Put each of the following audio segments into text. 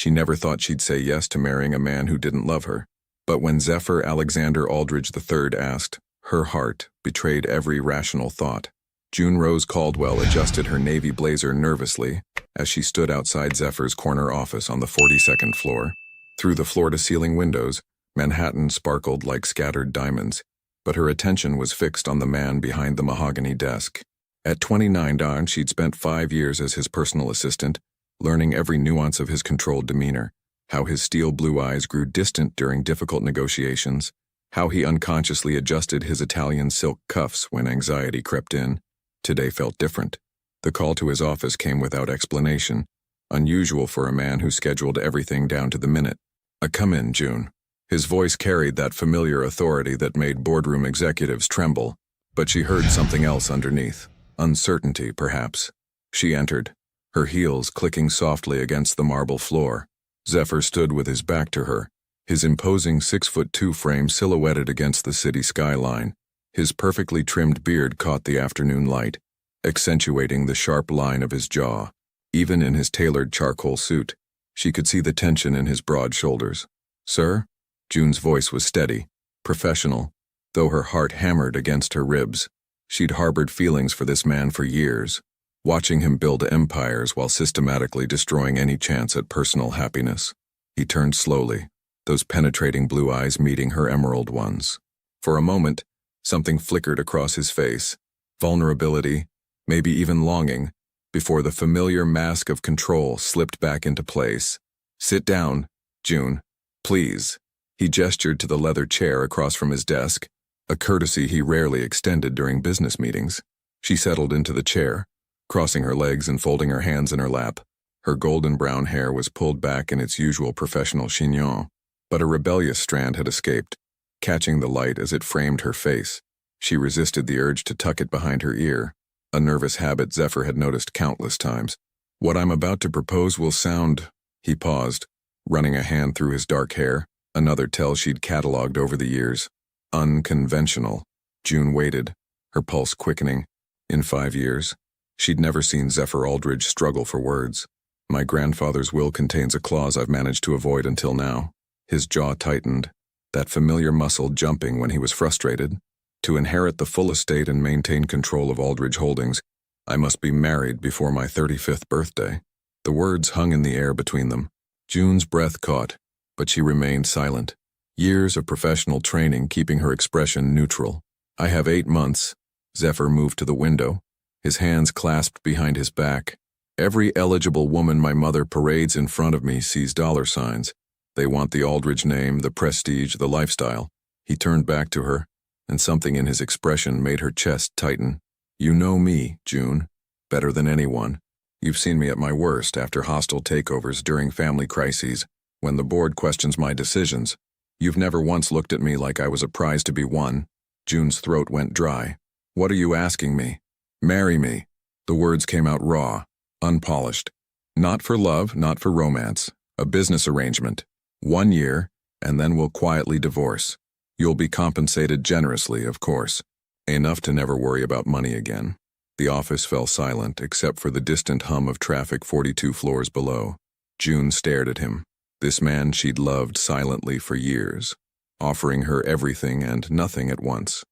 She never thought she'd say yes to marrying a man who didn't love her. But when Zephyr Alexander Aldridge III asked, her heart betrayed every rational thought. June Rose Caldwell adjusted her navy blazer nervously as she stood outside Zephyr's corner office on the 42nd floor. Through the floor-to-ceiling windows, Manhattan sparkled like scattered diamonds, but her attention was fixed on the man behind the mahogany desk. At 29, she'd spent 5 years as his personal assistant, learning every nuance of his controlled demeanor, how his steel blue eyes grew distant during difficult negotiations, how he unconsciously adjusted his Italian silk cuffs when anxiety crept in. Today felt different. The call to his office came without explanation, unusual for a man who scheduled everything down to the minute. Come in, June." His voice carried that familiar authority that made boardroom executives tremble, but she heard something else underneath. Uncertainty, perhaps. She entered, her heels clicking softly against the marble floor. Zephyr stood with his back to her, his imposing 6'2" frame silhouetted against the city skyline. His perfectly trimmed beard caught the afternoon light, accentuating the sharp line of his jaw. Even in his tailored charcoal suit, she could see the tension in his broad shoulders. "Sir?" June's voice was steady, professional, though her heart hammered against her ribs. She'd harbored feelings for this man for years, watching him build empires while systematically destroying any chance at personal happiness. He turned slowly, those penetrating blue eyes meeting her emerald ones. For a moment, something flickered across his face, vulnerability, maybe even longing, before the familiar mask of control slipped back into place. "Sit down, June, please." He gestured to the leather chair across from his desk, a courtesy he rarely extended during business meetings. She settled into the chair, crossing her legs and folding her hands in her lap. Her golden brown hair was pulled back in its usual professional chignon, but a rebellious strand had escaped, catching the light as it framed her face. She resisted the urge to tuck it behind her ear, a nervous habit Zephyr had noticed countless times. "What I'm about to propose will sound—" He paused, running a hand through his dark hair, another tell she'd cataloged over the years. Unconventional. June waited, her pulse quickening. In 5 years, she'd never seen Zephyr Aldridge struggle for words. "My grandfather's will contains a clause I've managed to avoid until now." His jaw tightened, that familiar muscle jumping when he was frustrated. "To inherit the full estate and maintain control of Aldridge Holdings, I must be married before my 35th birthday." The words hung in the air between them. June's breath caught, but she remained silent, years of professional training keeping her expression neutral. "I have 8 months." Zephyr moved to the window, his hands clasped behind his back. "Every eligible woman my mother parades in front of me sees dollar signs. They want the Aldridge name, the prestige, the lifestyle." He turned back to her, and something in his expression made her chest tighten. "You know me, June, better than anyone. You've seen me at my worst after hostile takeovers during family crises, when the board questions my decisions. You've never once looked at me like I was a prize to be won." June's throat went dry. "What are you asking me?" "Marry me." The words came out raw, unpolished. "Not for love, not for romance. A business arrangement. 1 year, and then we'll quietly divorce. You'll be compensated generously, of course. Enough to never worry about money again." The office fell silent except for the distant hum of traffic 42 floors below. June stared at him, this man she'd loved silently for years, offering her everything and nothing at once.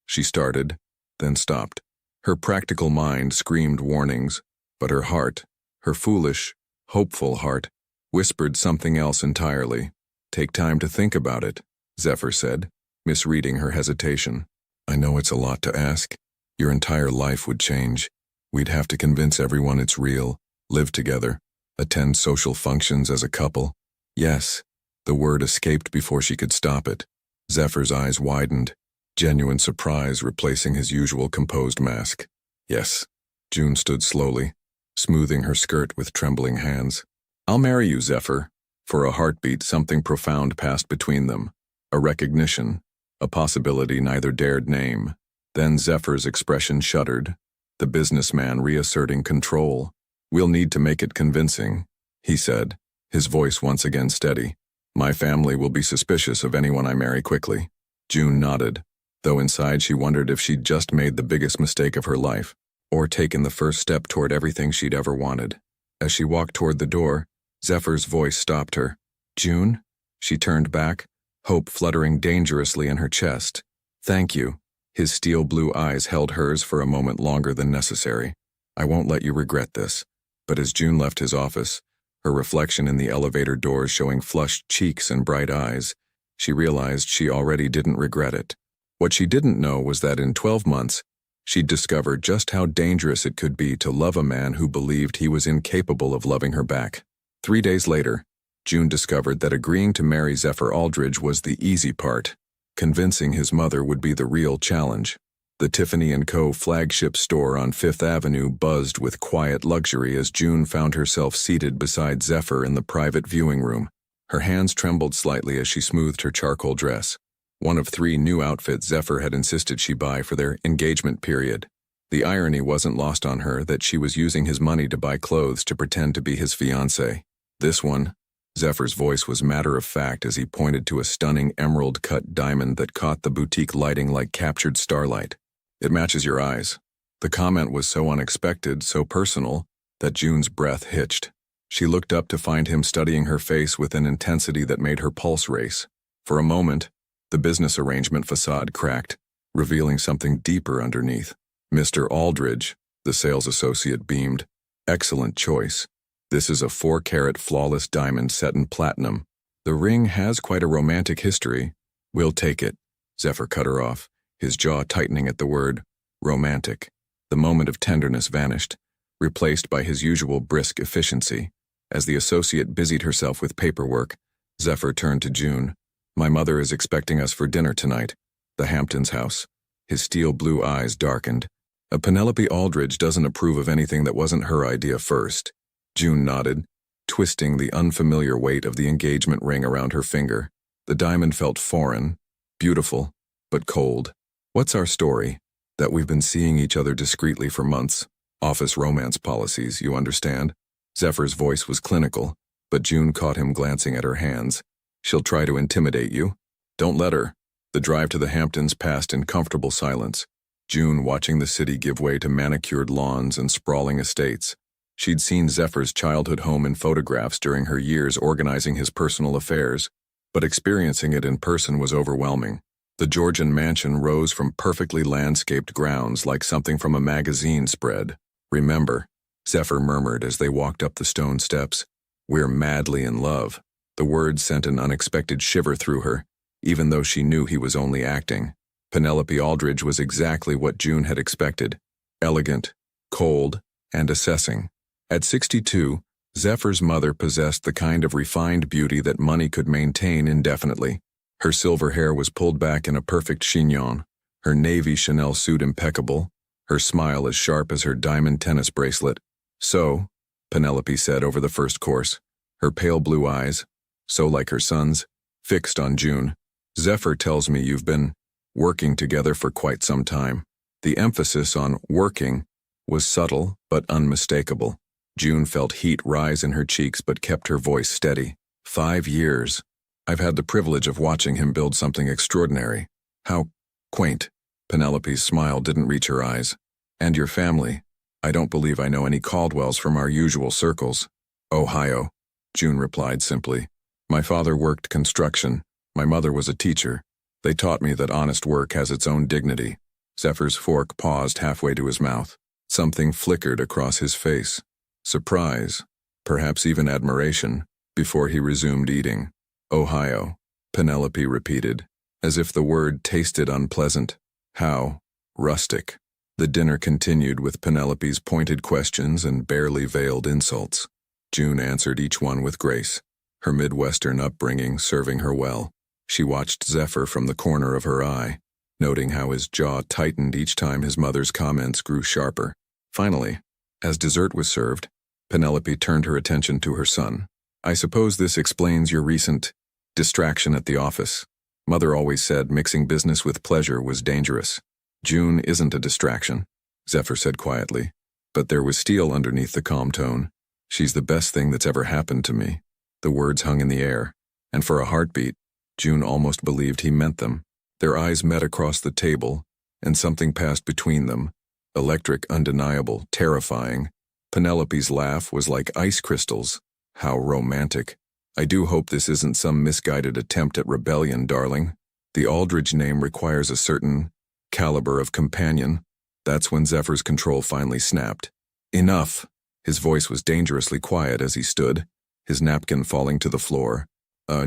She started, then stopped. Her practical mind screamed warnings, but her heart, her foolish, hopeful heart, whispered something else entirely. "Take time to think about it," Zephyr said, misreading her hesitation. "I know it's a lot to ask. Your entire life would change. We'd have to convince everyone it's real, live together, attend social functions as a couple." "Yes." The word escaped before she could stop it. Zephyr's eyes widened, genuine surprise replacing his usual composed mask. "Yes." June stood slowly, smoothing her skirt with trembling hands. "I'll marry you, Zephyr." For a heartbeat, something profound passed between them. A recognition, a possibility neither dared name. Then Zephyr's expression shuddered, the businessman reasserting control. "We'll need to make it convincing," he said, his voice once again steady. "My family will be suspicious of anyone I marry quickly." June nodded, though inside she wondered if she'd just made the biggest mistake of her life, or taken the first step toward everything she'd ever wanted. As she walked toward the door, Zephyr's voice stopped her. June? She turned back, hope fluttering dangerously in her chest. Thank you. His steel blue eyes held hers for a moment longer than necessary. I won't let you regret this. But as June left his office, her reflection in the elevator doors showing flushed cheeks and bright eyes, she realized she already didn't regret it. What she didn't know was that in 12 months, she'd discovered just how dangerous it could be to love a man who believed he was incapable of loving her back. 3 days later, June discovered that agreeing to marry Zephyr Aldridge was the easy part. Convincing his mother would be the real challenge. The Tiffany & Co. flagship store on Fifth Avenue buzzed with quiet luxury as June found herself seated beside Zephyr in the private viewing room. Her hands trembled slightly as she smoothed her charcoal dress, one of 3 new outfits Zephyr had insisted she buy for their engagement period. The irony wasn't lost on her that she was using his money to buy clothes to pretend to be his fiancée. This one, Zephyr's voice was matter-of-fact as he pointed to a stunning emerald-cut diamond that caught the boutique lighting like captured starlight. It matches your eyes. The comment was so unexpected, so personal, that June's breath hitched. She looked up to find him studying her face with an intensity that made her pulse race. For a moment, the business arrangement facade cracked, revealing something deeper underneath. Mr. Aldridge, the sales associate beamed. Excellent choice. This is a 4-carat flawless diamond set in platinum. The ring has quite a romantic history. We'll take it. Zephyr cut her off, his jaw tightening at the word romantic. The moment of tenderness vanished, replaced by his usual brisk efficiency. As the associate busied herself with paperwork, Zephyr turned to June. My mother is expecting us for dinner tonight. The Hamptons' house. His steel blue eyes darkened. A Penelope Aldridge doesn't approve of anything that wasn't her idea first. June nodded, twisting the unfamiliar weight of the engagement ring around her finger. The diamond felt foreign, beautiful, but cold. What's our story? That we've been seeing each other discreetly for months. Office romance policies, you understand? Zephyr's voice was clinical, but June caught him glancing at her hands. She'll try to intimidate you. Don't let her. The drive to the Hamptons passed in comfortable silence. June watching the city give way to manicured lawns and sprawling estates. She'd seen Zephyr's childhood home in photographs during her years organizing his personal affairs, but experiencing it in person was overwhelming. The Georgian mansion rose from perfectly landscaped grounds like something from a magazine spread. Remember, Zephyr murmured as they walked up the stone steps. We're madly in love. The words sent an unexpected shiver through her, even though she knew he was only acting. Penelope Aldridge was exactly what June had expected. Elegant, cold, and assessing. At 62, Zephyr's mother possessed the kind of refined beauty that money could maintain indefinitely. Her silver hair was pulled back in a perfect chignon, her navy Chanel suit impeccable, her smile as sharp as her diamond tennis bracelet. So, Penelope said over the first course, her pale blue eyes, so like her son's, fixed on June. Zephyr tells me you've been working together for quite some time. The emphasis on working was subtle but unmistakable. June felt heat rise in her cheeks but kept her voice steady. 5 years. I've had the privilege of watching him build something extraordinary. How quaint. Penelope's smile didn't reach her eyes. And your family. I don't believe I know any Caldwells from our usual circles. Ohio, June replied simply. My father worked construction. My mother was a teacher. They taught me that honest work has its own dignity. Zephyr's fork paused halfway to his mouth. Something flickered across his face. Surprise, perhaps even admiration, before he resumed eating. Ohio, Penelope repeated, as if the word tasted unpleasant. How rustic. The dinner continued with Penelope's pointed questions and barely veiled insults. June answered each one with grace, her Midwestern upbringing serving her well. She watched Zephyr from the corner of her eye, noting how his jaw tightened each time his mother's comments grew sharper. Finally, as dessert was served, Penelope turned her attention to her son. I suppose this explains your recent distraction at the office. Mother always said mixing business with pleasure was dangerous. June isn't a distraction, Zephyr said quietly, but there was steel underneath the calm tone. She's the best thing that's ever happened to me. The words hung in the air, and for a heartbeat, June almost believed he meant them. Their eyes met across the table, and something passed between them. Electric, undeniable, terrifying. Penelope's laugh was like ice crystals, How romantic. I do hope this isn't some misguided attempt at rebellion, darling. The Aldridge name requires a certain caliber of companion. That's when Zephyr's control finally snapped. Enough. His voice was dangerously quiet as he stood, his napkin falling to the floor.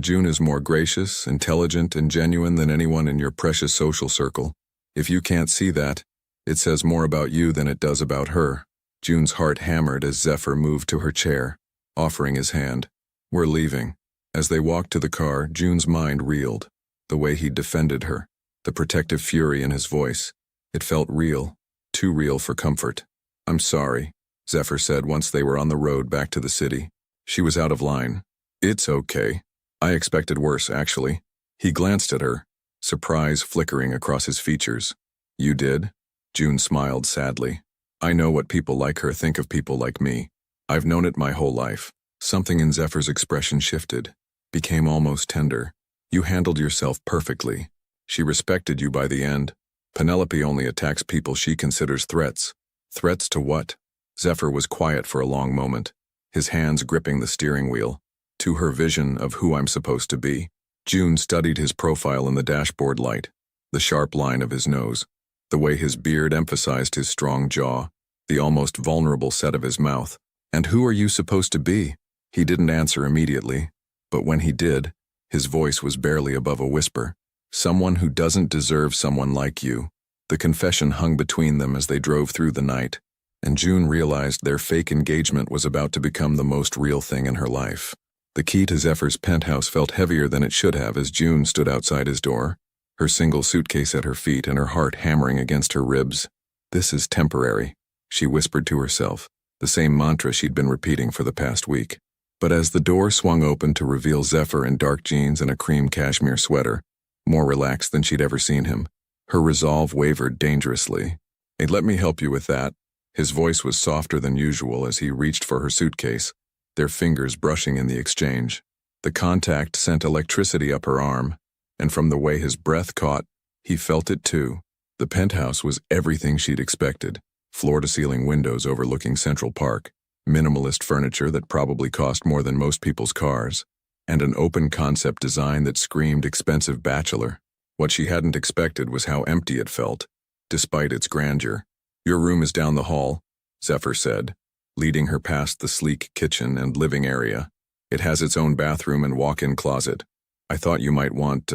June is more gracious, intelligent, and genuine than anyone in your precious social circle. If you can't see that, it says more about you than it does about her. June's heart hammered as Zephyr moved to her chair, offering his hand. We're leaving. As they walked to the car, June's mind reeled. The way he defended her, the protective fury in his voice. It felt real, too real for comfort. I'm sorry, Zephyr said once they were on the road back to the city. She was out of line. It's okay. I expected worse, actually. He glanced at her, surprise flickering across his features. You did? June smiled sadly. I know what people like her think of people like me. I've known it my whole life. Something in Zephyr's expression shifted, became almost tender. You handled yourself perfectly. She respected you by the end. Penelope only attacks people she considers threats. Threats to what? Zephyr was quiet for a long moment, his hands gripping the steering wheel. To her vision of who I'm supposed to be. June studied his profile in the dashboard light, the sharp line of his nose, the way his beard emphasized his strong jaw, the almost vulnerable set of his mouth. And who are you supposed to be? He didn't answer immediately, but when he did, his voice was barely above a whisper. Someone who doesn't deserve someone like you. The confession hung between them as they drove through the night, and June realized their fake engagement was about to become the most real thing in her life. The key to Zephyr's penthouse felt heavier than it should have as June stood outside his door, her single suitcase at her feet and her heart hammering against her ribs. This is temporary, she whispered to herself, the same mantra she'd been repeating for the past week. But as the door swung open to reveal Zephyr in dark jeans and a cream cashmere sweater, more relaxed than she'd ever seen him, her resolve wavered dangerously. Hey, let me help you with that. His voice was softer than usual as he reached for her suitcase, their fingers brushing in the exchange. The contact sent electricity up her arm, and from the way his breath caught, he felt it too. The penthouse was everything she'd expected. Floor-to-ceiling windows overlooking Central Park, minimalist furniture that probably cost more than most people's cars, and an open-concept design that screamed expensive bachelor. What she hadn't expected was how empty it felt, despite its grandeur. Your room is down the hall, Zephyr said, leading her past the sleek kitchen and living area. It has its own bathroom and walk-in closet. I thought you might want,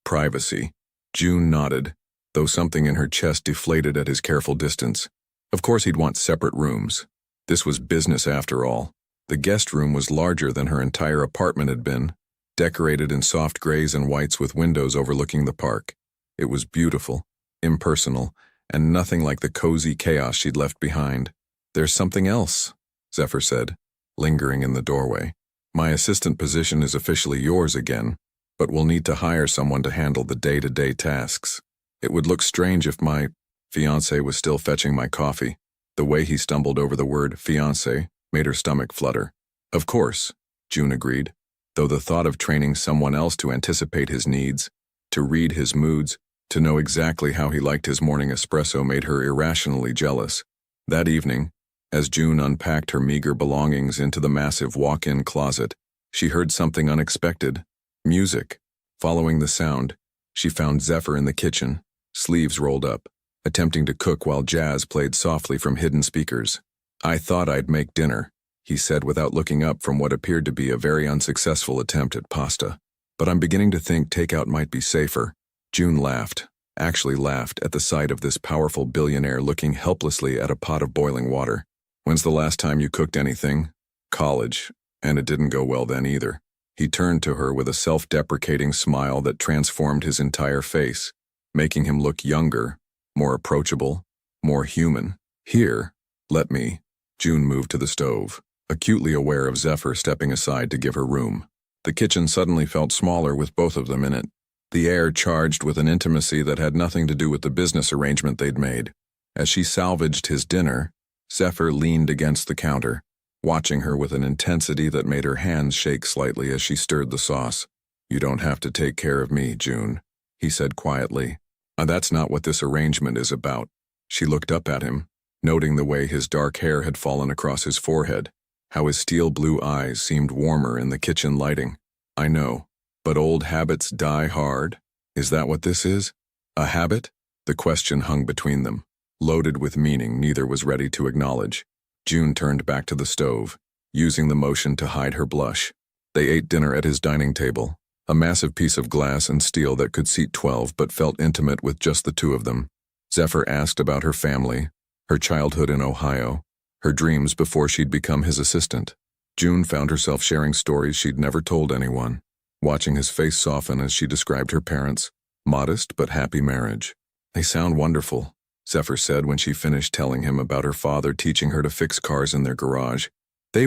privacy. June nodded, though something in her chest deflated at his careful distance. Of course he'd want separate rooms. This was business after all. The guest room was larger than her entire apartment had been, decorated in soft grays and whites with windows overlooking the park. It was beautiful, impersonal, and nothing like the cozy chaos she'd left behind. There's something else, Zephyr said, lingering in the doorway. My assistant position is officially yours again, but we'll need to hire someone to handle the day-to-day tasks. It would look strange if my fiancé was still fetching my coffee. The way he stumbled over the word fiancé made her stomach flutter. Of course, June agreed, though the thought of training someone else to anticipate his needs, to read his moods, to know exactly how he liked his morning espresso made her irrationally jealous. That evening, as June unpacked her meager belongings into the massive walk-in closet, she heard something unexpected. Music. Following the sound, she found Zephyr in the kitchen, sleeves rolled up, attempting to cook while jazz played softly from hidden speakers. I thought I'd make dinner, he said without looking up from what appeared to be a very unsuccessful attempt at pasta. But I'm beginning to think takeout might be safer. June laughed, actually laughed at the sight of this powerful billionaire looking helplessly at a pot of boiling water. When's the last time you cooked anything? College, and it didn't go well then either. He turned to her with a self-deprecating smile that transformed his entire face, making him look younger, more approachable, more human. Here, let me. June moved to the stove, acutely aware of Zephyr stepping aside to give her room. The kitchen suddenly felt smaller with both of them in it, the air charged with an intimacy that had nothing to do with the business arrangement they'd made. As she salvaged his dinner, Zephyr leaned against the counter, watching her with an intensity that made her hands shake slightly as she stirred the sauce. You don't have to take care of me, June, he said quietly. That's not what this arrangement is about. She looked up at him, noting the way his dark hair had fallen across his forehead, how his steel blue eyes seemed warmer in the kitchen lighting. I know, but old habits die hard. Is that what this is? A habit? The question hung between them, loaded with meaning neither was ready to acknowledge. June turned back to the stove, using the motion to hide her blush. They ate dinner at his dining table, a massive piece of glass and steel that could seat 12 but felt intimate with just the two of them. Zephyr asked about her family, her childhood in Ohio, her dreams before she'd become his assistant. June found herself sharing stories she'd never told anyone, watching his face soften as she described her parents' modest but happy marriage. They sound wonderful, Zephyr said when she finished telling him about her father teaching her to fix cars in their garage. They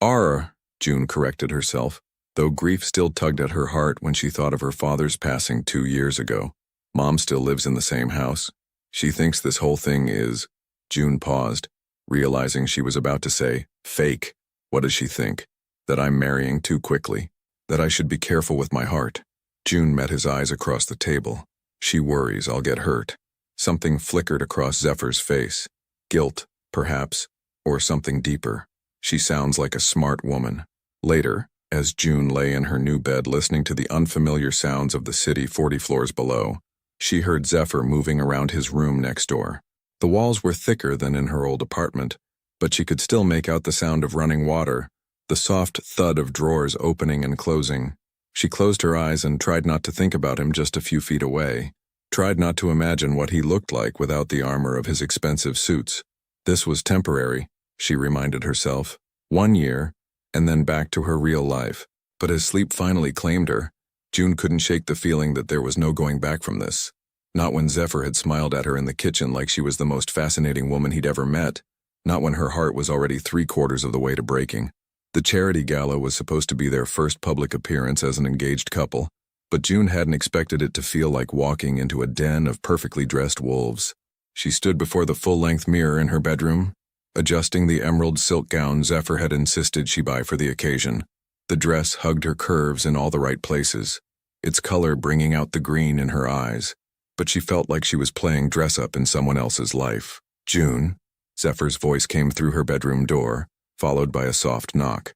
are, June corrected herself, though grief still tugged at her heart when she thought of her father's passing 2 years ago. Mom still lives in the same house. She thinks this whole thing is. June paused, realizing she was about to say, fake. What does she think? That I'm marrying too quickly? That I should be careful with my heart? June met his eyes across the table. She worries I'll get hurt. Something flickered across Zephyr's face. Guilt, perhaps, or something deeper. She sounds like a smart woman. Later, as June lay in her new bed listening to the unfamiliar sounds of the city 40 floors below, she heard Zephyr moving around his room next door. The walls were thicker than in her old apartment, but she could still make out the sound of running water, the soft thud of drawers opening and closing. She closed her eyes and tried not to think about him just a few feet away, tried not to imagine what he looked like without the armor of his expensive suits. This was temporary, she reminded herself. 1 year, and then back to her real life. But as sleep finally claimed her, June couldn't shake the feeling that there was no going back from this. Not when Zephyr had smiled at her in the kitchen like she was the most fascinating woman he'd ever met. Not when her heart was already 3/4 of the way to breaking. The charity gala was supposed to be their first public appearance as an engaged couple, but June hadn't expected it to feel like walking into a den of perfectly dressed wolves. She stood before the full-length mirror in her bedroom, adjusting the emerald silk gown Zephyr had insisted she buy for the occasion. The dress hugged her curves in all the right places, its color bringing out the green in her eyes, but she felt like she was playing dress-up in someone else's life. June, Zephyr's voice came through her bedroom door, followed by a soft knock.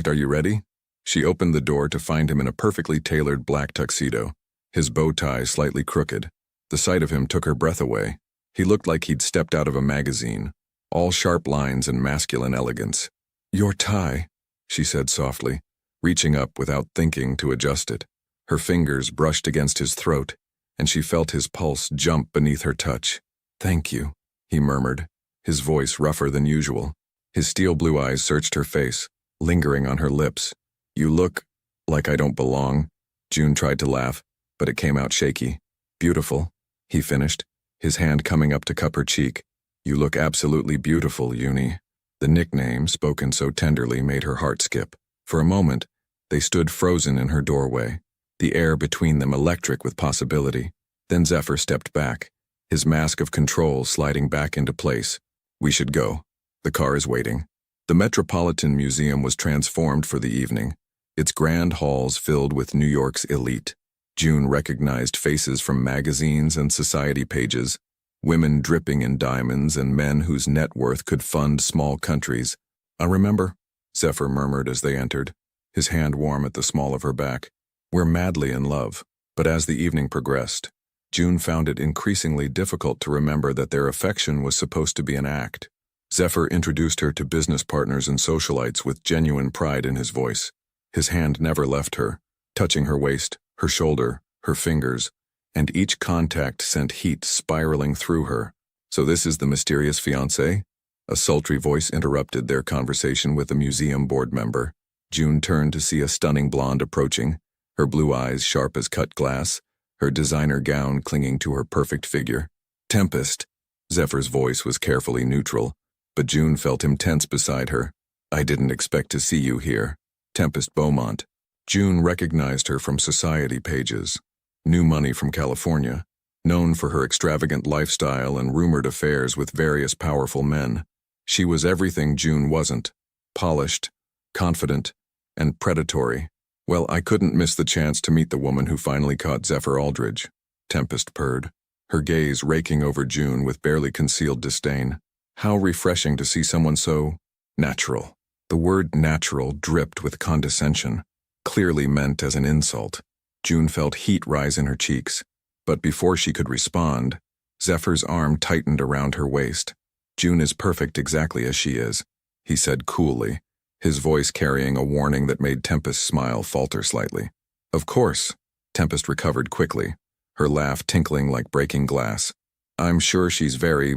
Are you ready? She opened the door to find him in a perfectly tailored black tuxedo, his bow tie slightly crooked. The sight of him took her breath away. He looked like he'd stepped out of a magazine, all sharp lines and masculine elegance. Your tie, she said softly, reaching up without thinking to adjust it. Her fingers brushed against his throat, and she felt his pulse jump beneath her touch. Thank you, he murmured, his voice rougher than usual. His steel blue eyes searched her face, lingering on her lips. You look like I don't belong. June tried to laugh, but it came out shaky. Beautiful, he finished, his hand coming up to cup her cheek. You look absolutely beautiful, Uni. The nickname, spoken so tenderly, made her heart skip. For a moment, they stood frozen in her doorway, the air between them electric with possibility. Then Zephyr stepped back, his mask of control sliding back into place. We should go. The car is waiting. The Metropolitan Museum was transformed for the evening, its grand halls filled with New York's elite. June recognized faces from magazines and society pages, women dripping in diamonds and men whose net worth could fund small countries. I remember, Zephyr murmured as they entered, his hand warm at the small of her back. We're madly in love. But as the evening progressed, June found it increasingly difficult to remember that their affection was supposed to be an act. Zephyr introduced her to business partners and socialites with genuine pride in his voice. His hand never left her, touching her waist, her shoulder, her fingers, and each contact sent heat spiraling through her. So this is the mysterious fiancé? A sultry voice interrupted their conversation with a museum board member. June turned to see a stunning blonde approaching, her blue eyes sharp as cut glass, her designer gown clinging to her perfect figure. Tempest. Zephyr's voice was carefully neutral, but June felt him tense beside her. I didn't expect to see you here. Tempest Beaumont. June recognized her from society pages. New money from California, known for her extravagant lifestyle and rumored affairs with various powerful men. She was everything June wasn't: polished, confident, and predatory. Well, I couldn't miss the chance to meet the woman who finally caught Zephyr Aldridge, Tempest purred, her gaze raking over June with barely concealed disdain. How refreshing to see someone so natural. The word natural dripped with condescension, clearly meant as an insult. June felt heat rise in her cheeks, but before she could respond, Zephyr's arm tightened around her waist. June is perfect exactly as she is, he said coolly, his voice carrying a warning that made Tempest's smile falter slightly. Of course, Tempest recovered quickly, her laugh tinkling like breaking glass. I'm sure she's very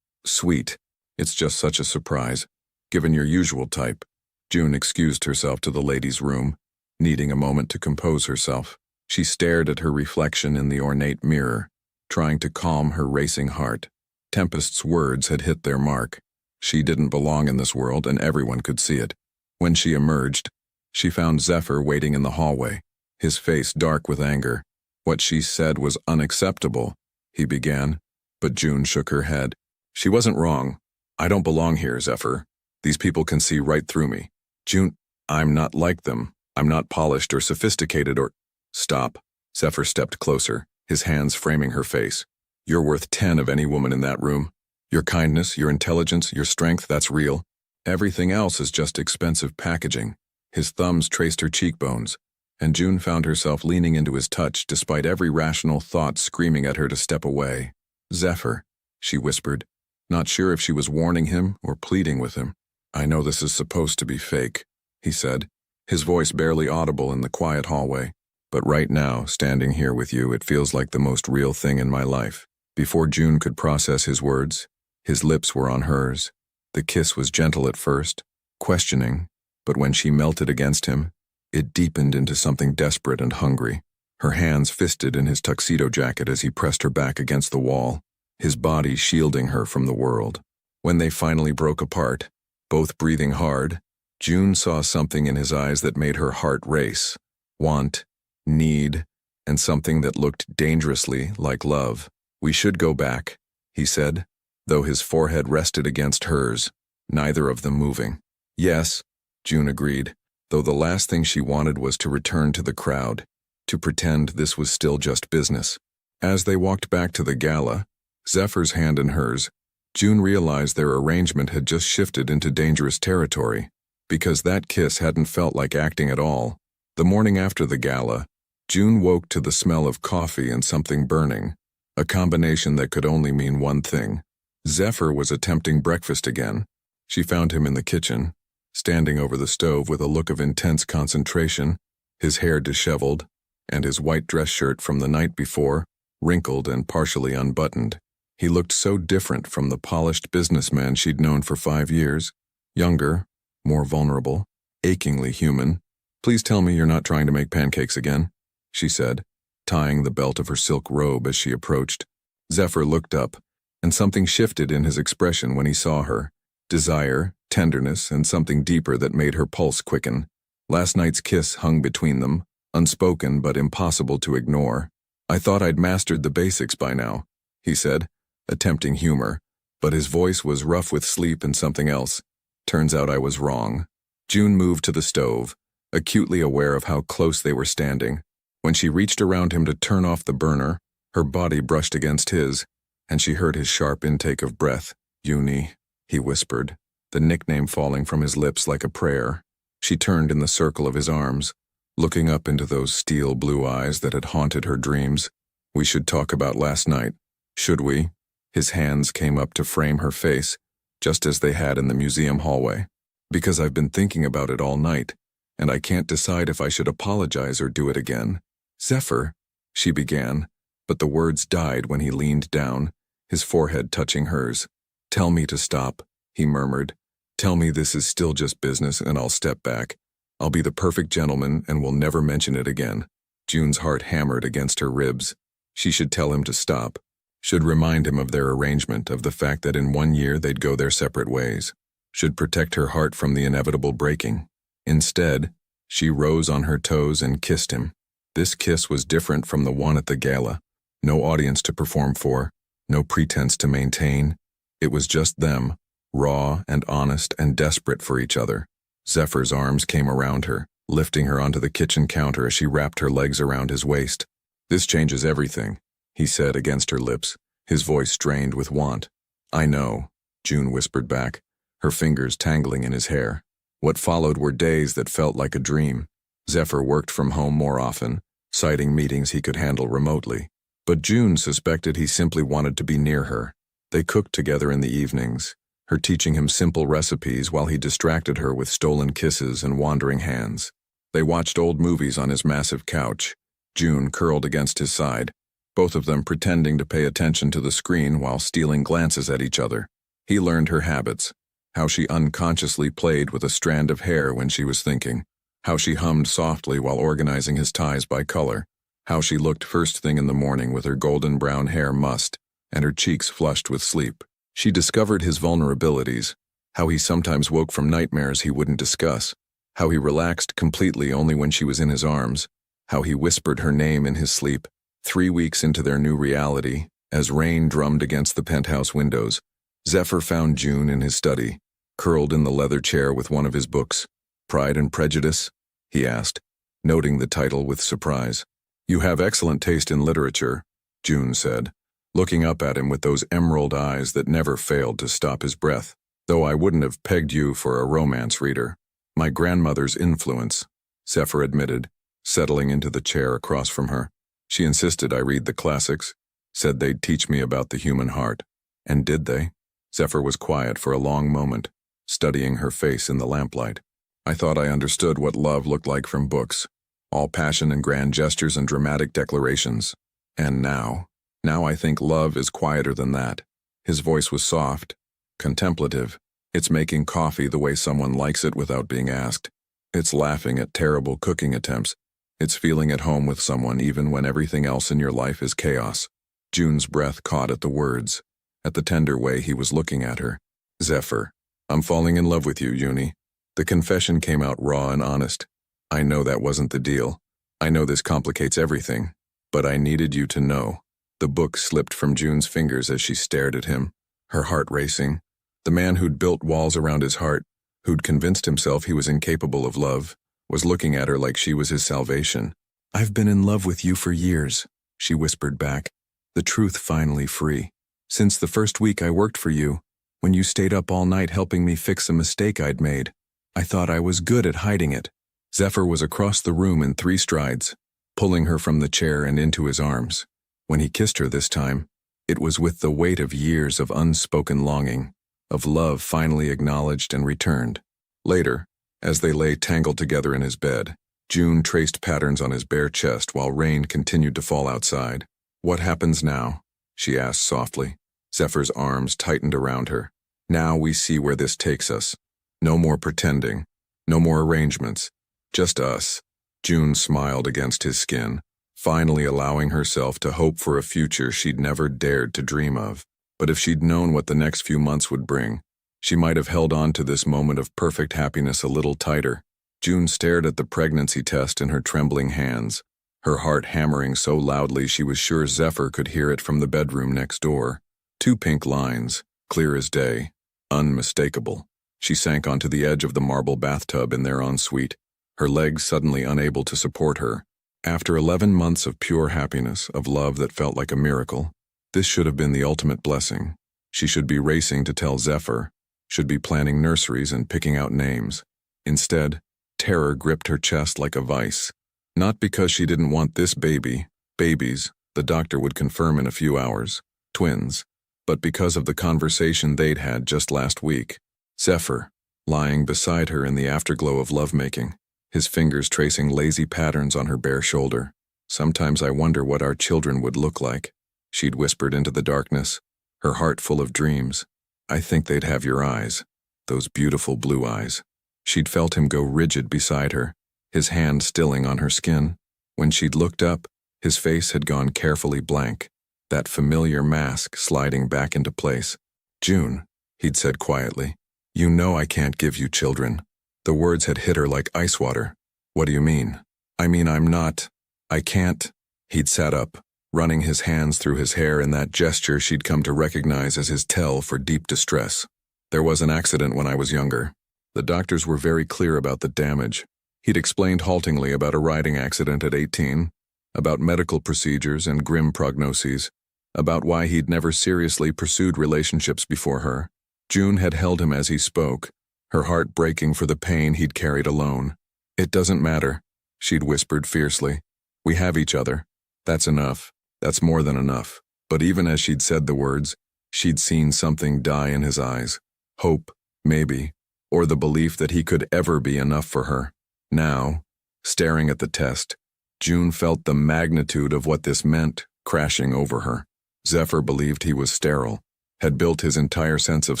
sweet. It's just such a surprise, given your usual type. June excused herself to the ladies' room, needing a moment to compose herself. She stared at her reflection in the ornate mirror, trying to calm her racing heart. Tempest's words had hit their mark. She didn't belong in this world, and everyone could see it. When she emerged, she found Zephyr waiting in the hallway, his face dark with anger. What she said was unacceptable, he began, but June shook her head. She wasn't wrong. I don't belong here, Zephyr. These people can see right through me. June, I'm not like them. I'm not polished or sophisticated or— Stop. Zephyr stepped closer, his hands framing her face. You're worth 10 of any woman in that room. Your kindness, your intelligence, your strength, that's real. Everything else is just expensive packaging. His thumbs traced her cheekbones, and June found herself leaning into his touch despite every rational thought screaming at her to step away. Zephyr, she whispered, not sure if she was warning him or pleading with him. I know this is supposed to be fake, he said, his voice barely audible in the quiet hallway. But right now, standing here with you, it feels like the most real thing in my life. Before June could process his words, his lips were on hers. The kiss was gentle at first, questioning, but when she melted against him, it deepened into something desperate and hungry. Her hands fisted in his tuxedo jacket as he pressed her back against the wall, his body shielding her from the world. When they finally broke apart, both breathing hard, June saw something in his eyes that made her heart race. Want, need, and something that looked dangerously like love. We should go back, he said, though his forehead rested against hers, neither of them moving. Yes, June agreed, though the last thing she wanted was to return to the crowd, to pretend this was still just business. As they walked back to the gala, Zephyr's hand in hers, June realized their arrangement had just shifted into dangerous territory, because that kiss hadn't felt like acting at all. The morning after the gala, June woke to the smell of coffee and something burning, a combination that could only mean one thing. Zephyr was attempting breakfast again. She found him in the kitchen, standing over the stove with a look of intense concentration, his hair disheveled, and his white dress shirt from the night before, wrinkled and partially unbuttoned. He looked so different from the polished businessman she'd known for 5 years, younger, more vulnerable, achingly human. Please tell me you're not trying to make pancakes again, she said, tying the belt of her silk robe as she approached. Zephyr looked up, and something shifted in his expression when he saw her. Desire, tenderness, and something deeper that made her pulse quicken. Last night's kiss hung between them, unspoken but impossible to ignore. I thought I'd mastered the basics by now, he said, attempting humor, but his voice was rough with sleep and something else. Turns out I was wrong. June moved to the stove, acutely aware of how close they were standing. When she reached around him to turn off the burner, her body brushed against his, and she heard his sharp intake of breath. Uni, he whispered, the nickname falling from his lips like a prayer. She turned in the circle of his arms, looking up into those steel blue eyes that had haunted her dreams. We should talk about last night, should we? His hands came up to frame her face, just as they had in the museum hallway. Because I've been thinking about it all night, and I can't decide if I should apologize or do it again. Zephyr, she began, but the words died when he leaned down, his forehead touching hers. Tell me to stop, he murmured. Tell me this is still just business and I'll step back. I'll be the perfect gentleman and will never mention it again. June's heart hammered against her ribs. She should tell him to stop. Should remind him of their arrangement, of the fact that in 1 year they'd go their separate ways. Should protect her heart from the inevitable breaking. Instead, she rose on her toes and kissed him. This kiss was different from the one at the gala. No audience to perform for, no pretense to maintain. It was just them, raw and honest and desperate for each other. Zephyr's arms came around her, lifting her onto the kitchen counter as she wrapped her legs around his waist. This changes everything, he said against her lips, his voice strained with want. I know, June whispered back, her fingers tangling in his hair. What followed were days that felt like a dream. Zephyr worked from home more often, citing meetings he could handle remotely. But June suspected he simply wanted to be near her. They cooked together in the evenings, her teaching him simple recipes while he distracted her with stolen kisses and wandering hands. They watched old movies on his massive couch, June curled against his side, both of them pretending to pay attention to the screen while stealing glances at each other. He learned her habits, how she unconsciously played with a strand of hair when she was thinking, how she hummed softly while organizing his ties by color, how she looked first thing in the morning with her golden brown hair mussed and her cheeks flushed with sleep. She discovered his vulnerabilities, how he sometimes woke from nightmares he wouldn't discuss, how he relaxed completely only when she was in his arms, how he whispered her name in his sleep. 3 weeks into their new reality, as rain drummed against the penthouse windows, Zephyr found June in his study, curled in the leather chair with one of his books. "Pride and Prejudice?" he asked, noting the title with surprise. "You have excellent taste in literature," June said, looking up at him with those emerald eyes that never failed to stop his breath. "Though I wouldn't have pegged you for a romance reader. My grandmother's influence," Zephyr admitted, settling into the chair across from her. "She insisted I read the classics, said they'd teach me about the human heart." "And did they?" Zephyr was quiet for a long moment, studying her face in the lamplight. "I thought I understood what love looked like from books, all passion and grand gestures and dramatic declarations. And now I think love is quieter than that." His voice was soft, contemplative. It's making coffee the way someone likes it without being asked. It's laughing at terrible cooking attempts. It's feeling at home with someone even when everything else in your life is chaos. June's breath caught at the words, at the tender way he was looking at her. "Zephyr, I'm falling in love with you, Uni." The confession came out raw and honest. "I know that wasn't the deal. I know this complicates everything. But I needed you to know." The book slipped from June's fingers as she stared at him, her heart racing. The man who'd built walls around his heart, who'd convinced himself he was incapable of love, was looking at her like she was his salvation. "I've been in love with you for years," she whispered back, the truth finally free. "Since the first week I worked for you, when you stayed up all night helping me fix a mistake I'd made. I thought I was good at hiding it." Zephyr was across the room in 3 strides, pulling her from the chair and into his arms. When he kissed her this time, it was with the weight of years of unspoken longing, of love finally acknowledged and returned. Later, as they lay tangled together in his bed, June traced patterns on his bare chest while rain continued to fall outside. "What happens now?" she asked softly. Zephyr's arms tightened around her. "Now we see where this takes us. No more pretending, no more arrangements, just us." June smiled against his skin, finally allowing herself to hope for a future she'd never dared to dream of. But if she'd known what the next few months would bring, she might have held on to this moment of perfect happiness a little tighter. June stared at the pregnancy test in her trembling hands, her heart hammering so loudly she was sure Zephyr could hear it from the bedroom next door. 2 pink lines, clear as day, unmistakable. She sank onto the edge of the marble bathtub in their ensuite, her legs suddenly unable to support her. After 11 months of pure happiness, of love that felt like a miracle, this should have been the ultimate blessing. She should be racing to tell Zephyr, should be planning nurseries and picking out names. Instead, terror gripped her chest like a vice. Not because she didn't want this baby, babies, the doctor would confirm in a few hours, twins, but because of the conversation they'd had just last week. Zephyr, lying beside her in the afterglow of lovemaking, his fingers tracing lazy patterns on her bare shoulder. "Sometimes I wonder what our children would look like," she'd whispered into the darkness, her heart full of dreams. "I think they'd have your eyes, those beautiful blue eyes." She'd felt him go rigid beside her, his hand stilling on her skin. When she'd looked up, his face had gone carefully blank, that familiar mask sliding back into place. "June," he'd said quietly, "you know I can't give you children." The words had hit her like ice water. "What do you mean?" "I mean I can't." He'd sat up, running his hands through his hair in that gesture she'd come to recognize as his tell for deep distress. "There was an accident when I was younger. The doctors were very clear about the damage." He'd explained haltingly about a riding accident at 18, about medical procedures and grim prognoses, about why he'd never seriously pursued relationships before her. June had held him as he spoke, her heart breaking for the pain he'd carried alone. "It doesn't matter," she'd whispered fiercely. "We have each other. That's enough. That's more than enough." But even as she'd said the words, she'd seen something die in his eyes. Hope, maybe, or the belief that he could ever be enough for her. Now, staring at the test, June felt the magnitude of what this meant crashing over her. Zephyr believed he was sterile, had built his entire sense of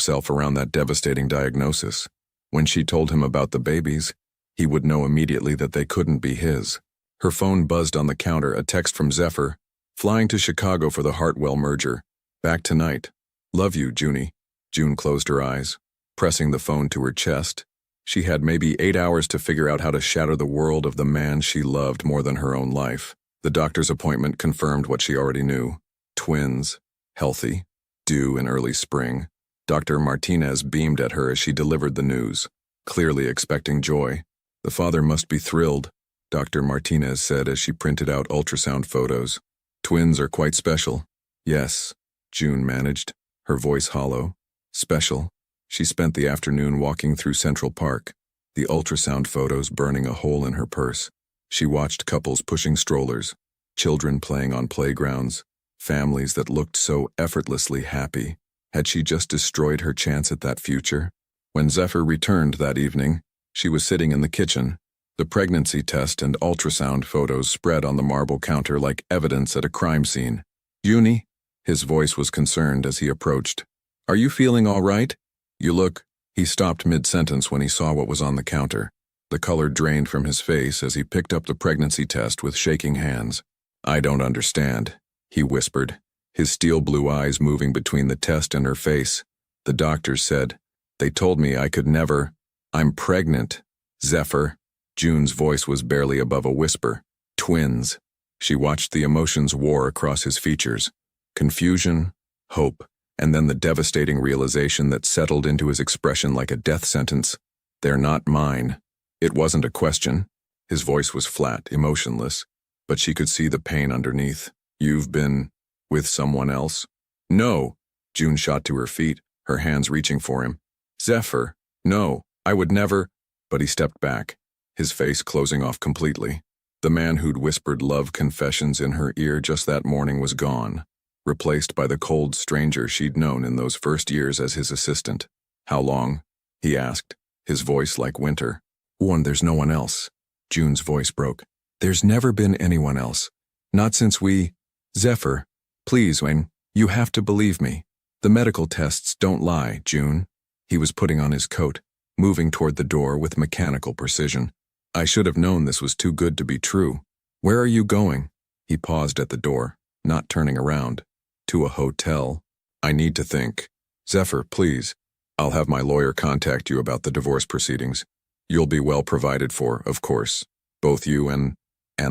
self around that devastating diagnosis. When she told him about the babies, he would know immediately that they couldn't be his. Her phone buzzed on the counter, a text from Zephyr, "Flying to Chicago for the Hartwell merger. Back tonight. Love you, Junie." June closed her eyes, pressing the phone to her chest. She had maybe 8 hours to figure out how to shatter the world of the man she loved more than her own life. The doctor's appointment confirmed what she already knew. Twins, healthy, due in early spring. Dr. Martinez beamed at her as she delivered the news, clearly expecting joy. "The father must be thrilled," Dr. Martinez said as she printed out ultrasound photos. "Twins are quite special." "Yes," June managed, her voice hollow. "Special." She spent the afternoon walking through Central Park, the ultrasound photos burning a hole in her purse. She watched couples pushing strollers, children playing on playgrounds, families that looked so effortlessly happy. Had she just destroyed her chance at that future? When Zephyr returned that evening, she was sitting in the kitchen, the pregnancy test and ultrasound photos spread on the marble counter like evidence at a crime scene. "Junie?" His voice was concerned as he approached. "Are you feeling all right? You look—" He stopped mid-sentence when he saw what was on the counter. The color drained from his face as he picked up the pregnancy test with shaking hands. "I don't understand," he whispered, his steel blue eyes moving between the test and her face. "The doctors said, they told me I could never— I'm pregnant, Zephyr." June's voice was barely above a whisper. "Twins." She watched the emotions war across his features. Confusion, hope, and then the devastating realization that settled into his expression like a death sentence. "They're not mine." It wasn't a question. His voice was flat, emotionless, but she could see the pain underneath. "You've been with someone else?" "No." June shot to her feet, her hands reaching for him. "Zephyr, no, I would never—" But he stepped back, his face closing off completely. The man who'd whispered love confessions in her ear just that morning was gone, replaced by the cold stranger she'd known in those first years as his assistant. "How long?" he asked, his voice like winter. There's no one else." June's voice broke. "There's never been anyone else. Not since we— Zephyr, please, Wayne, you have to believe me. The medical tests don't lie, June." He was putting on his coat, moving toward the door with mechanical precision. "I should have known this was too good to be true. Where are you going?" He paused at the door, not turning around. "To a hotel. I need to think. Zephyr, please. I'll have my lawyer contact you about the divorce proceedings. You'll be well provided for, of course. Both you and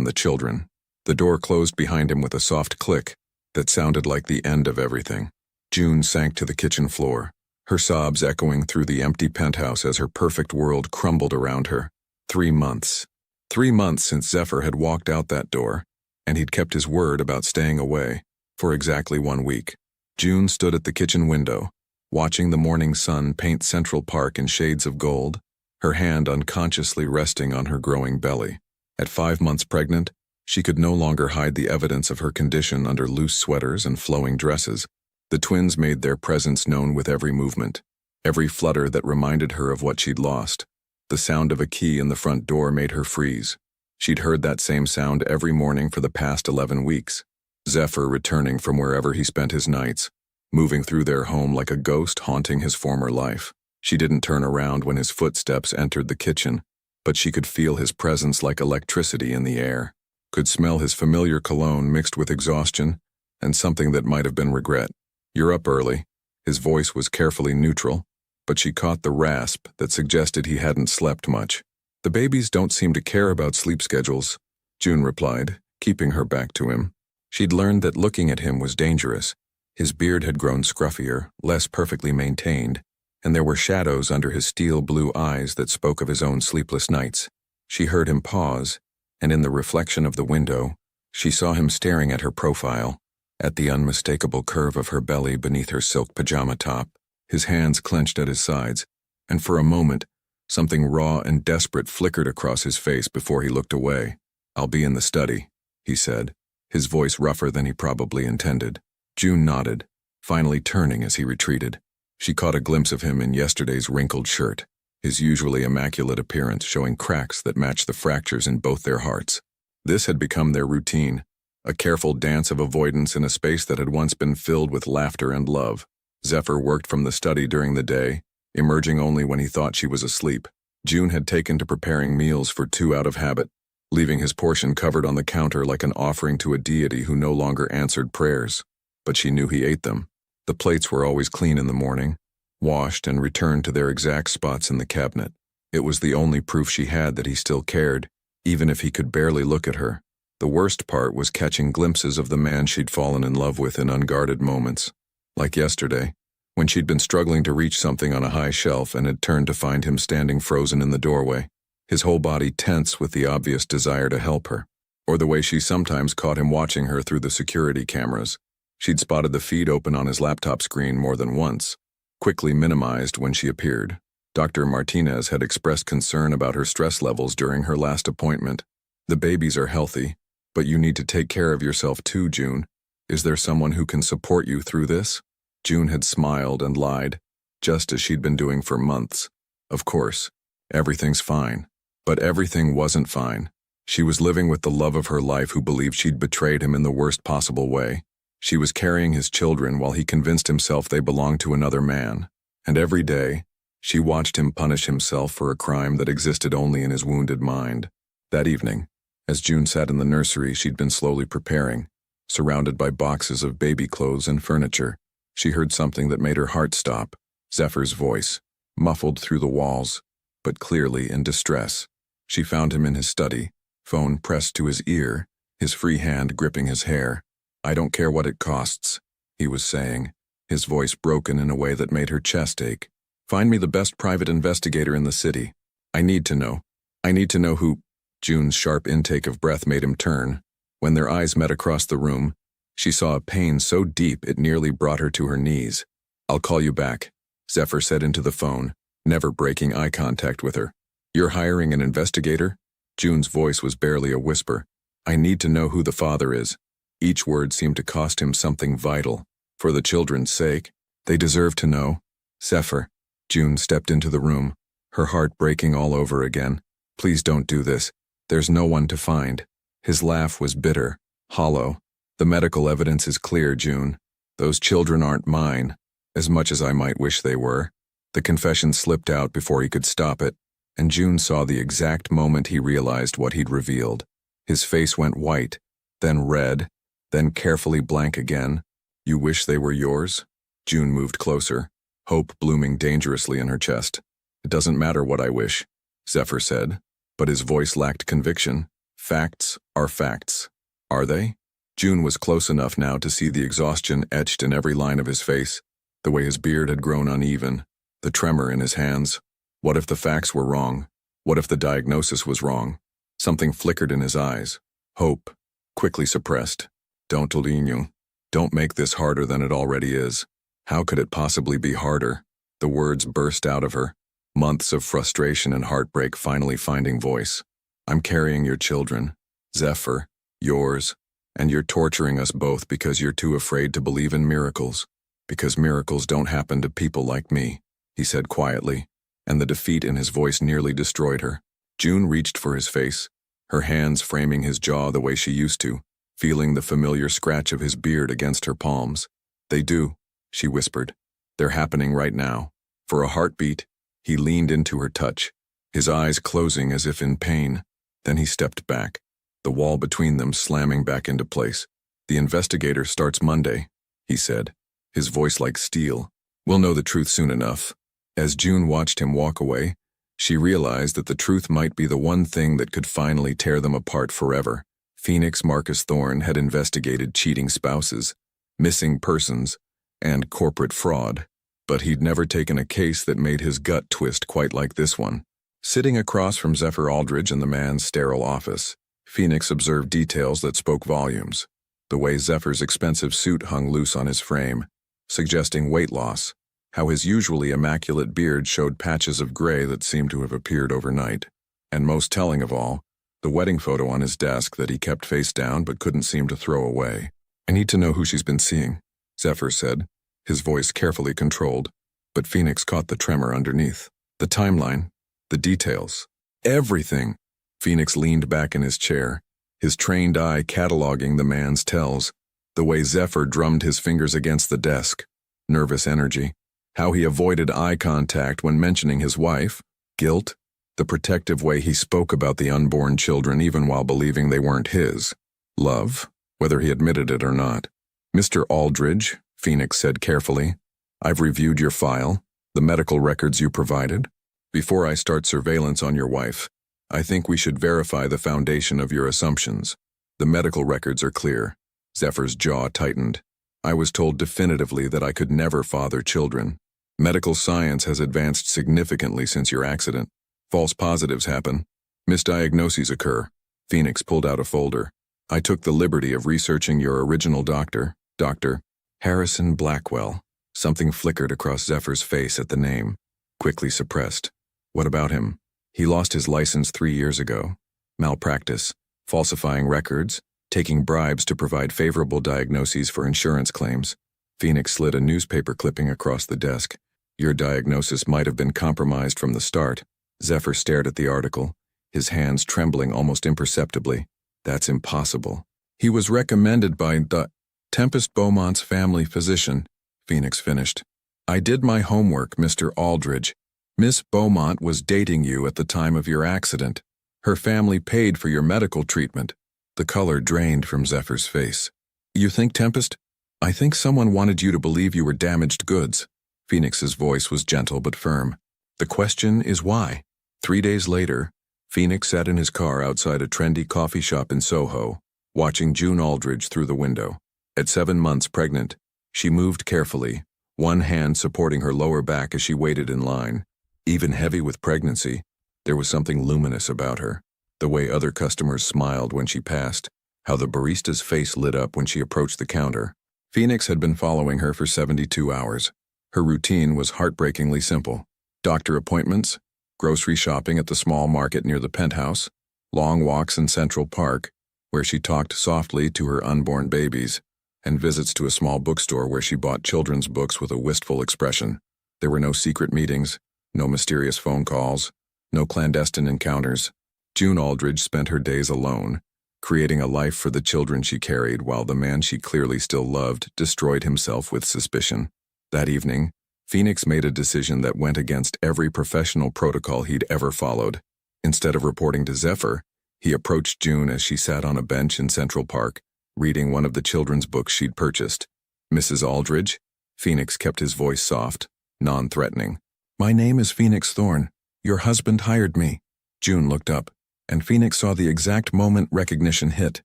the children." The door closed behind him with a soft click that sounded like the end of everything. June sank to the kitchen floor, her sobs echoing through the empty penthouse as her perfect world crumbled around her. 3 months. 3 months since Zephyr had walked out that door, and he'd kept his word about staying away for exactly 1 week. June stood at the kitchen window, watching the morning sun paint Central Park in shades of gold, her hand unconsciously resting on her growing belly. At 5 months pregnant, she could no longer hide the evidence of her condition under loose sweaters and flowing dresses. The twins made their presence known with every movement, every flutter that reminded her of what she'd lost. The sound of a key in the front door made her freeze. She'd heard that same sound every morning for the past 11 weeks. Zephyr returning from wherever he spent his nights, moving through their home like a ghost haunting his former life. She didn't turn around when his footsteps entered the kitchen, but she could feel his presence like electricity in the air, could smell his familiar cologne mixed with exhaustion and something that might have been regret. "You're up early." His voice was carefully neutral, but she caught the rasp that suggested he hadn't slept much. "The babies don't seem to care about sleep schedules," June replied, keeping her back to him. She'd learned that looking at him was dangerous. His beard had grown scruffier, less perfectly maintained, and there were shadows under his steel blue eyes that spoke of his own sleepless nights. She heard him pause, and in the reflection of the window, she saw him staring at her profile, at the unmistakable curve of her belly beneath her silk pajama top. His hands clenched at his sides, and for a moment, Something raw and desperate flickered across his face before he looked away. "I'll be in the study," he said, his voice rougher than he probably intended. June nodded, finally turning as he retreated. She caught a glimpse of him in yesterday's wrinkled shirt, his usually immaculate appearance showing cracks that matched the fractures in both their hearts. This had become their routine, a careful dance of avoidance in a space that had once been filled with laughter and love. Zephyr worked from the study during the day, emerging only when he thought she was asleep. June had taken to preparing meals for two out of habit, leaving his portion covered on the counter like an offering to a deity who no longer answered prayers. But she knew he ate them. The plates were always clean in the morning, washed and returned to their exact spots in the cabinet. It was the only proof she had that he still cared, even if he could barely look at her. The worst part was catching glimpses of the man she'd fallen in love with in unguarded moments. Like yesterday, when she'd been struggling to reach something on a high shelf and had turned to find him standing frozen in the doorway, his whole body tense with the obvious desire to help her. Or the way she sometimes caught him watching her through the security cameras. She'd spotted the feed open on his laptop screen more than once, quickly minimized when she appeared. Dr. Martinez had expressed concern about her stress levels during her last appointment. "The babies are healthy, but you need to take care of yourself too, June. Is there someone who can support you through this?" June had smiled and lied, just as she'd been doing for months. Of course, everything's fine. But everything wasn't fine. She was living with the love of her life who believed she'd betrayed him in the worst possible way. She was carrying his children while he convinced himself they belonged to another man. And every day, she watched him punish himself for a crime that existed only in his wounded mind. That evening, as June sat in the nursery she'd been slowly preparing, surrounded by boxes of baby clothes and furniture, she heard something that made her heart stop. Zephyr's voice, muffled through the walls, but clearly in distress. She found him in his study, phone pressed to his ear, his free hand gripping his hair. "I don't care what it costs," he was saying, his voice broken in a way that made her chest ache. "Find me the best private investigator in the city. I need to know. I need to know who—" June's sharp intake of breath made him turn. When their eyes met across the room, she saw a pain so deep it nearly brought her to her knees. "I'll call you back," Zephyr said into the phone, never breaking eye contact with her. "You're hiring an investigator?" June's voice was barely a whisper. "I need to know who the father is." Each word seemed to cost him something vital. For the children's sake, they deserve to know. "Zephyr." June stepped into the room, her heart breaking all over again. "Please don't do this. There's no one to find." His laugh was bitter, hollow. "The medical evidence is clear, June. Those children aren't mine, as much as I might wish they were." The confession slipped out before he could stop it, and June saw the exact moment he realized what he'd revealed. His face went white, then red, then carefully blank again. "You wish they were yours?" June moved closer, hope blooming dangerously in her chest. "It doesn't matter what I wish," Zephyr said, but his voice lacked conviction. "Facts are facts." "Are they?" June was close enough now to see the exhaustion etched in every line of his face, the way his beard had grown uneven, the tremor in his hands. What if the facts were wrong? What if the diagnosis was wrong? Something flickered in his eyes. Hope, quickly suppressed. "Don't Tolino. Don't make this harder than it already is." How could it possibly be harder? The words burst out of her, months of frustration and heartbreak finally finding voice. "I'm carrying your children, Zephyr, yours, and you're torturing us both because you're too afraid to believe in miracles. Because miracles don't happen to people like me," he said quietly, and the defeat in his voice nearly destroyed her. June reached for his face, her hands framing his jaw the way she used to, feeling the familiar scratch of his beard against her palms. "They do," she whispered. "They're happening right now." For a heartbeat, he leaned into her touch, his eyes closing as if in pain. Then he stepped back, the wall between them slamming back into place. "The investigator starts Monday," he said, his voice like steel. "We'll know the truth soon enough." As June watched him walk away, she realized that the truth might be the one thing that could finally tear them apart forever. Phoenix Marcus Thorne had investigated cheating spouses, missing persons, and corporate fraud, but he'd never taken a case that made his gut twist quite like this one. Sitting across from Zephyr Aldridge in the man's sterile office, Phoenix observed details that spoke volumes. The way Zephyr's expensive suit hung loose on his frame, suggesting weight loss, how his usually immaculate beard showed patches of gray that seemed to have appeared overnight. And most telling of all, the wedding photo on his desk that he kept face down but couldn't seem to throw away. "I need to know who she's been seeing," Zephyr said, his voice carefully controlled, but Phoenix caught the tremor underneath. "The timeline, the details, everything." Phoenix leaned back in his chair, his trained eye cataloging the man's tells, the way Zephyr drummed his fingers against the desk, nervous energy, how he avoided eye contact when mentioning his wife, guilt, the protective way he spoke about the unborn children even while believing they weren't his, love, whether he admitted it or not. "Mr. Aldridge," Phoenix said carefully, "I've reviewed your file, the medical records you provided. Before I start surveillance on your wife, I think we should verify the foundation of your assumptions. The medical records are clear." Zephyr's jaw tightened. "I was told definitively that I could never father children. Medical science has advanced significantly since your accident. False positives happen. Misdiagnoses occur." Phoenix pulled out a folder. "I took the liberty of researching your original doctor, Dr. Harrison Blackwell." Something flickered across Zephyr's face at the name, quickly suppressed. "What about him?" "He lost his license 3 years ago. Malpractice, falsifying records, taking bribes to provide favorable diagnoses for insurance claims." Phoenix slid a newspaper clipping across the desk. "Your diagnosis might have been compromised from the start." Zephyr stared at the article, his hands trembling almost imperceptibly. "That's impossible." "He was recommended by the Tempest Beaumont's family physician," Phoenix finished. "I did my homework, Mr. Aldridge. Miss Beaumont was dating you at the time of your accident. Her family paid for your medical treatment." The color drained from Zephyr's face. "You think Tempest?" "I think someone wanted you to believe you were damaged goods." Phoenix's voice was gentle but firm. "The question is why?" 3 days later, Phoenix sat in his car outside a trendy coffee shop in Soho, watching June Aldridge through the window. At 7 months pregnant, she moved carefully, one hand supporting her lower back as she waited in line. Even heavy with pregnancy, there was something luminous about her. The way other customers smiled when she passed, how the barista's face lit up when she approached the counter. Phoenix had been following her for 72 hours. Her routine was heartbreakingly simple. Doctor appointments, grocery shopping at the small market near the penthouse, long walks in Central Park, where she talked softly to her unborn babies, and visits to a small bookstore where she bought children's books with a wistful expression. There were no secret meetings, no mysterious phone calls, no clandestine encounters. June Aldridge spent her days alone, creating a life for the children she carried while the man she clearly still loved destroyed himself with suspicion. That evening, Phoenix made a decision that went against every professional protocol he'd ever followed. Instead of reporting to Zephyr, he approached June as she sat on a bench in Central Park, reading one of the children's books she'd purchased. "Mrs. Aldridge?" Phoenix kept his voice soft, non-threatening. "My name is Phoenix Thorne. Your husband hired me." June looked up, and Phoenix saw the exact moment recognition hit.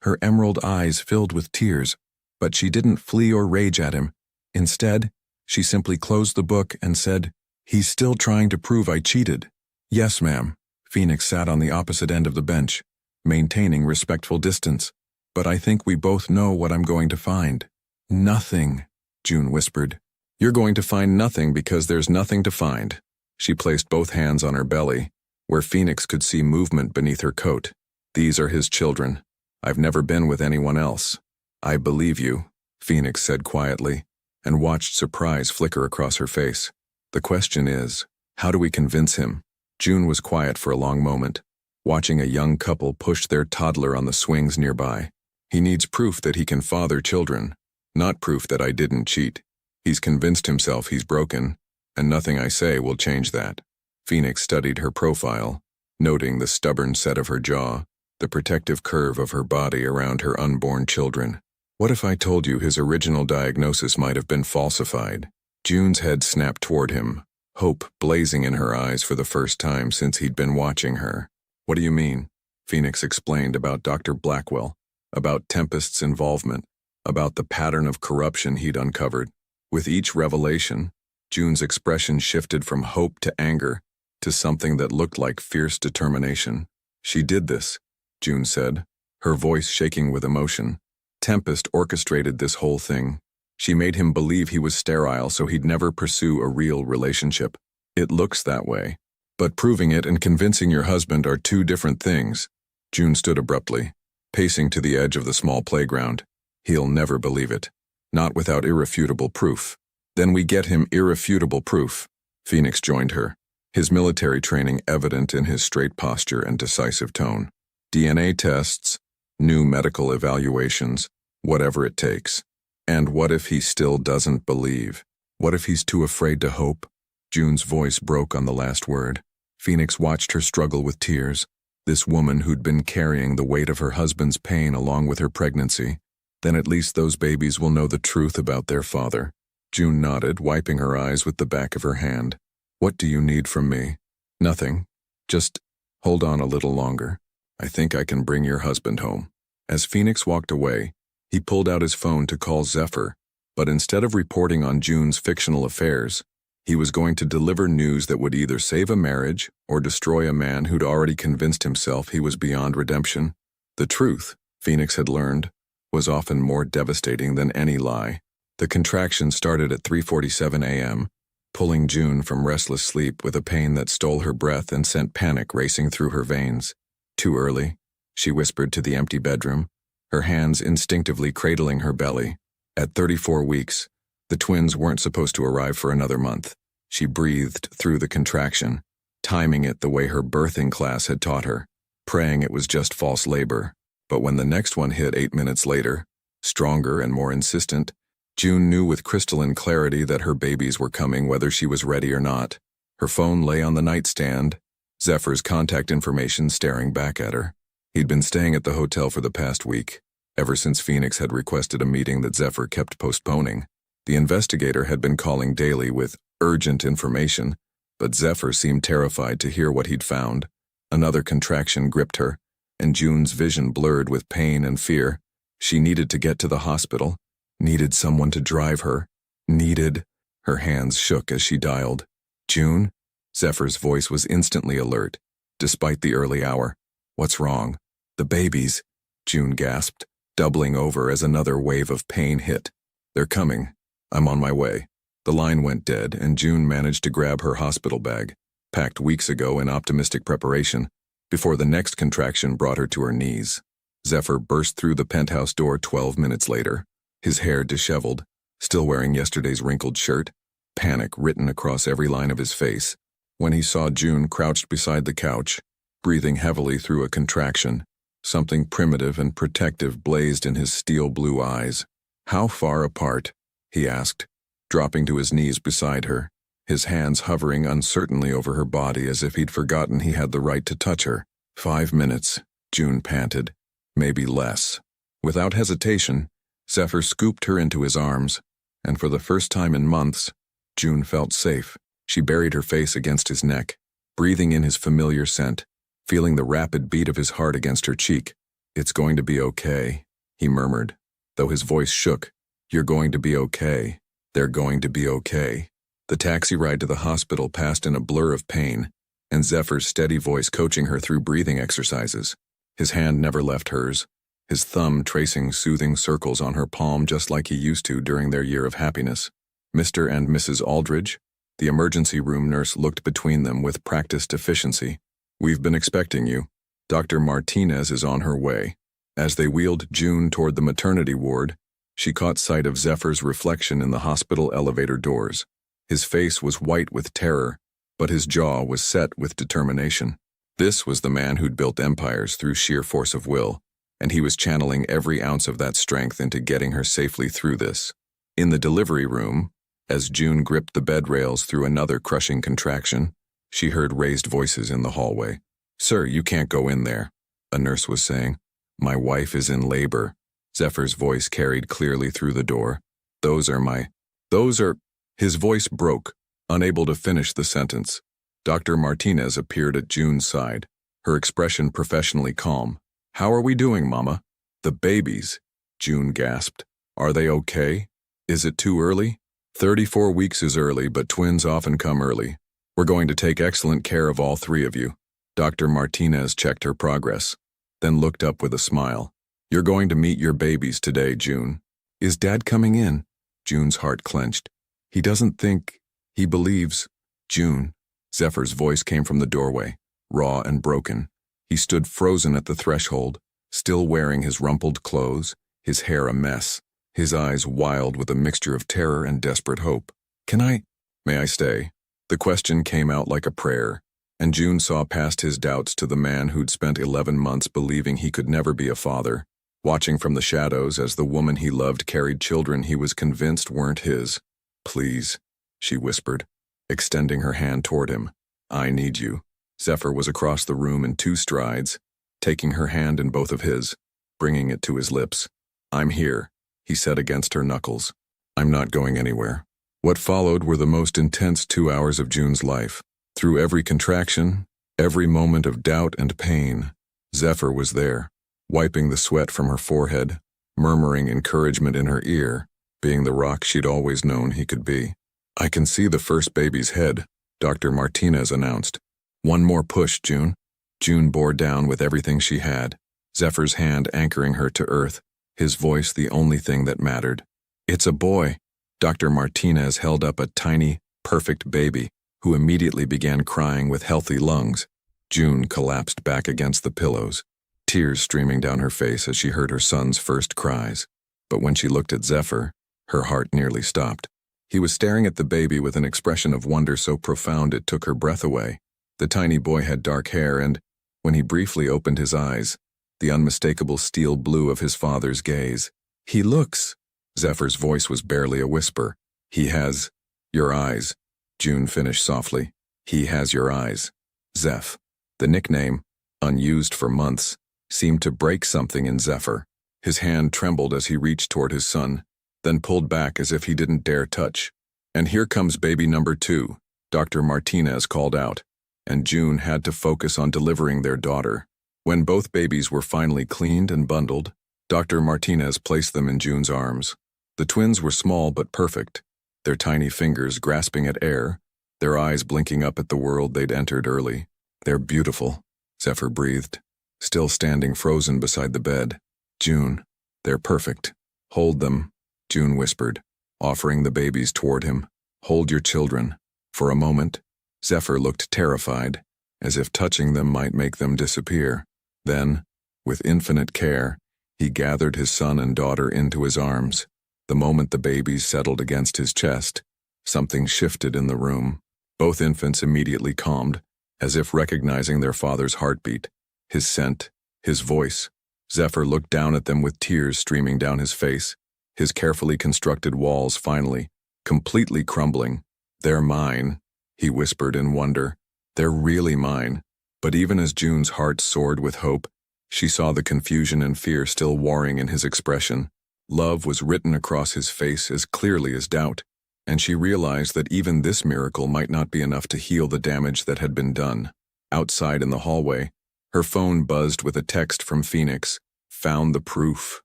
Her emerald eyes filled with tears, but she didn't flee or rage at him. Instead, she simply closed the book and said, "He's still trying to prove I cheated." "Yes, ma'am." Phoenix sat on the opposite end of the bench, maintaining respectful distance. "But I think we both know what I'm going to find." "Nothing," June whispered. "You're going to find nothing because there's nothing to find." She placed both hands on her belly, where Phoenix could see movement beneath her coat. "These are his children. I've never been with anyone else." "I believe you," Phoenix said quietly, and watched surprise flicker across her face. "The question is, how do we convince him?" June was quiet for a long moment, watching a young couple push their toddler on the swings nearby. "He needs proof that he can father children, not proof that I didn't cheat. He's convinced himself he's broken, and nothing I say will change that." Phoenix studied her profile, noting the stubborn set of her jaw, the protective curve of her body around her unborn children. "What if I told you his original diagnosis might have been falsified?" June's head snapped toward him, hope blazing in her eyes for the first time since he'd been watching her. "What do you mean?" Phoenix explained about Dr. Blackwell, about Tempest's involvement, about the pattern of corruption he'd uncovered. With each revelation, June's expression shifted from hope to anger, to something that looked like fierce determination. "She did this," June said, her voice shaking with emotion. "Tempest orchestrated this whole thing. She made him believe he was sterile so he'd never pursue a real relationship. It looks that way. But proving it and convincing your husband are two different things. June stood abruptly, pacing to the edge of the small playground. He'll never believe it. Not without irrefutable proof. Then we get him irrefutable proof. Phoenix joined her, his military training evident in his straight posture and decisive tone. DNA tests, new medical evaluations, whatever it takes. And what if he still doesn't believe? What if he's too afraid to hope? June's voice broke on the last word. Phoenix watched her struggle with tears. This woman who'd been carrying the weight of her husband's pain along with her pregnancy. Then at least those babies will know the truth about their father. June nodded, wiping her eyes with the back of her hand. What do you need from me? Nothing. Just hold on a little longer. I think I can bring your husband home. As Phoenix walked away, he pulled out his phone to call Zephyr, but instead of reporting on June's fictional affairs, he was going to deliver news that would either save a marriage or destroy a man who'd already convinced himself he was beyond redemption. The truth, Phoenix had learned, was often more devastating than any lie. The contraction started at 3:47 a.m., pulling June from restless sleep with a pain that stole her breath and sent panic racing through her veins. Too early, she whispered to the empty bedroom, her hands instinctively cradling her belly. At 34 weeks, the twins weren't supposed to arrive for another month. She breathed through the contraction, timing it the way her birthing class had taught her, praying it was just false labor. But when the next one hit 8 minutes later, stronger and more insistent, June knew with crystalline clarity that her babies were coming whether she was ready or not. Her phone lay on the nightstand, Zephyr's contact information staring back at her. He'd been staying at the hotel for the past week, ever since Phoenix had requested a meeting that Zephyr kept postponing. The investigator had been calling daily with urgent information, but Zephyr seemed terrified to hear what he'd found. Another contraction gripped her, and June's vision blurred with pain and fear. She needed to get to the hospital, needed someone to drive her, needed... Her hands shook as she dialed. June? Zephyr's voice was instantly alert, despite the early hour. What's wrong? The babies, June gasped, doubling over as another wave of pain hit. They're coming. I'm on my way. The line went dead, and June managed to grab her hospital bag, packed weeks ago in optimistic preparation, before the next contraction brought her to her knees. Zephyr burst through the penthouse door 12 minutes later, his hair disheveled, still wearing yesterday's wrinkled shirt, panic written across every line of his face. When he saw June crouched beside the couch, breathing heavily through a contraction, something primitive and protective blazed in his steel blue eyes. How far apart? He asked, dropping to his knees beside her, his hands hovering uncertainly over her body as if he'd forgotten he had the right to touch her. 5 minutes, June panted. Maybe less. Without hesitation, Zephyr scooped her into his arms, and for the first time in months, June felt safe. She buried her face against his neck, breathing in his familiar scent, feeling the rapid beat of his heart against her cheek. It's going to be okay, he murmured, though his voice shook. You're going to be okay. They're going to be okay. The taxi ride to the hospital passed in a blur of pain, and Zephyr's steady voice coaching her through breathing exercises. His hand never left hers, his thumb tracing soothing circles on her palm just like he used to during their year of happiness. Mr. and Mrs. Aldridge, the emergency room nurse looked between them with practiced efficiency. We've been expecting you. Dr. Martinez is on her way. As they wheeled June toward the maternity ward, she caught sight of Zephyr's reflection in the hospital elevator doors. His face was white with terror, but his jaw was set with determination. This was the man who'd built empires through sheer force of will, and he was channeling every ounce of that strength into getting her safely through this. In the delivery room, as June gripped the bed rails through another crushing contraction, she heard raised voices in the hallway. "Sir, you can't go in there," a nurse was saying. "My wife is in labor." Zephyr's voice carried clearly through the door. Those are... His voice broke, unable to finish the sentence. Dr. Martinez appeared at June's side, her expression professionally calm. "How are we doing, Mama?" "The babies," June gasped. "Are they okay? Is it too early?" 34 weeks is early, but twins often come early. We're going to take excellent care of all 3 of you. Dr. Martinez checked her progress, then looked up with a smile. "You're going to meet your babies today, June." "Is Dad coming in?" June's heart clenched. He doesn't think, he believes. June. Zephyr's voice came from the doorway, raw and broken. He stood frozen at the threshold, still wearing his rumpled clothes, his hair a mess, his eyes wild with a mixture of terror and desperate hope. May I stay? The question came out like a prayer, and June saw past his doubts to the man who'd spent 11 months believing he could never be a father, watching from the shadows as the woman he loved carried children he was convinced weren't his. Please, she whispered, extending her hand toward him. I need you. Zephyr was across the room in 2 strides, taking her hand in both of his, bringing it to his lips. I'm here, he said against her knuckles. I'm not going anywhere. What followed were the most intense 2 hours of June's life. Through every contraction, every moment of doubt and pain, Zephyr was there, wiping the sweat from her forehead, murmuring encouragement in her ear, being the rock she'd always known he could be. I can see the first baby's head, Dr. Martinez announced. One more push, June. June bore down with everything she had, Zephyr's hand anchoring her to earth, his voice the only thing that mattered. It's a boy. Dr. Martinez held up a tiny, perfect baby, who immediately began crying with healthy lungs. June collapsed back against the pillows, tears streaming down her face as she heard her son's first cries. But when she looked at Zephyr, her heart nearly stopped. He was staring at the baby with an expression of wonder so profound it took her breath away. The tiny boy had dark hair and, when he briefly opened his eyes, the unmistakable steel blue of his father's gaze. He looks. Zephyr's voice was barely a whisper. He has your eyes, June finished softly. He has your eyes. Zeph. The nickname, unused for months, seemed to break something in Zephyr. His hand trembled as he reached toward his son, then pulled back as if he didn't dare touch. And here comes baby number 2, Dr. Martinez called out, and June had to focus on delivering their daughter. When both babies were finally cleaned and bundled, Dr. Martinez placed them in June's arms. The twins were small but perfect, their tiny fingers grasping at air, their eyes blinking up at the world they'd entered early. They're beautiful, Zephyr breathed, still standing frozen beside the bed. June, they're perfect. Hold them, June whispered, offering the babies toward him. Hold your children. For a moment, Zephyr looked terrified, as if touching them might make them disappear. Then, with infinite care, he gathered his son and daughter into his arms. The moment the babies settled against his chest, something shifted in the room. Both infants immediately calmed, as if recognizing their father's heartbeat, his scent, his voice. Zephyr looked down at them with tears streaming down his face, his carefully constructed walls finally, completely crumbling. They're mine, he whispered in wonder. They're really mine. But even as June's heart soared with hope, she saw the confusion and fear still warring in his expression. Love was written across his face as clearly as doubt, and she realized that even this miracle might not be enough to heal the damage that had been done. Outside in the hallway, her phone buzzed with a text from Phoenix. Found the proof.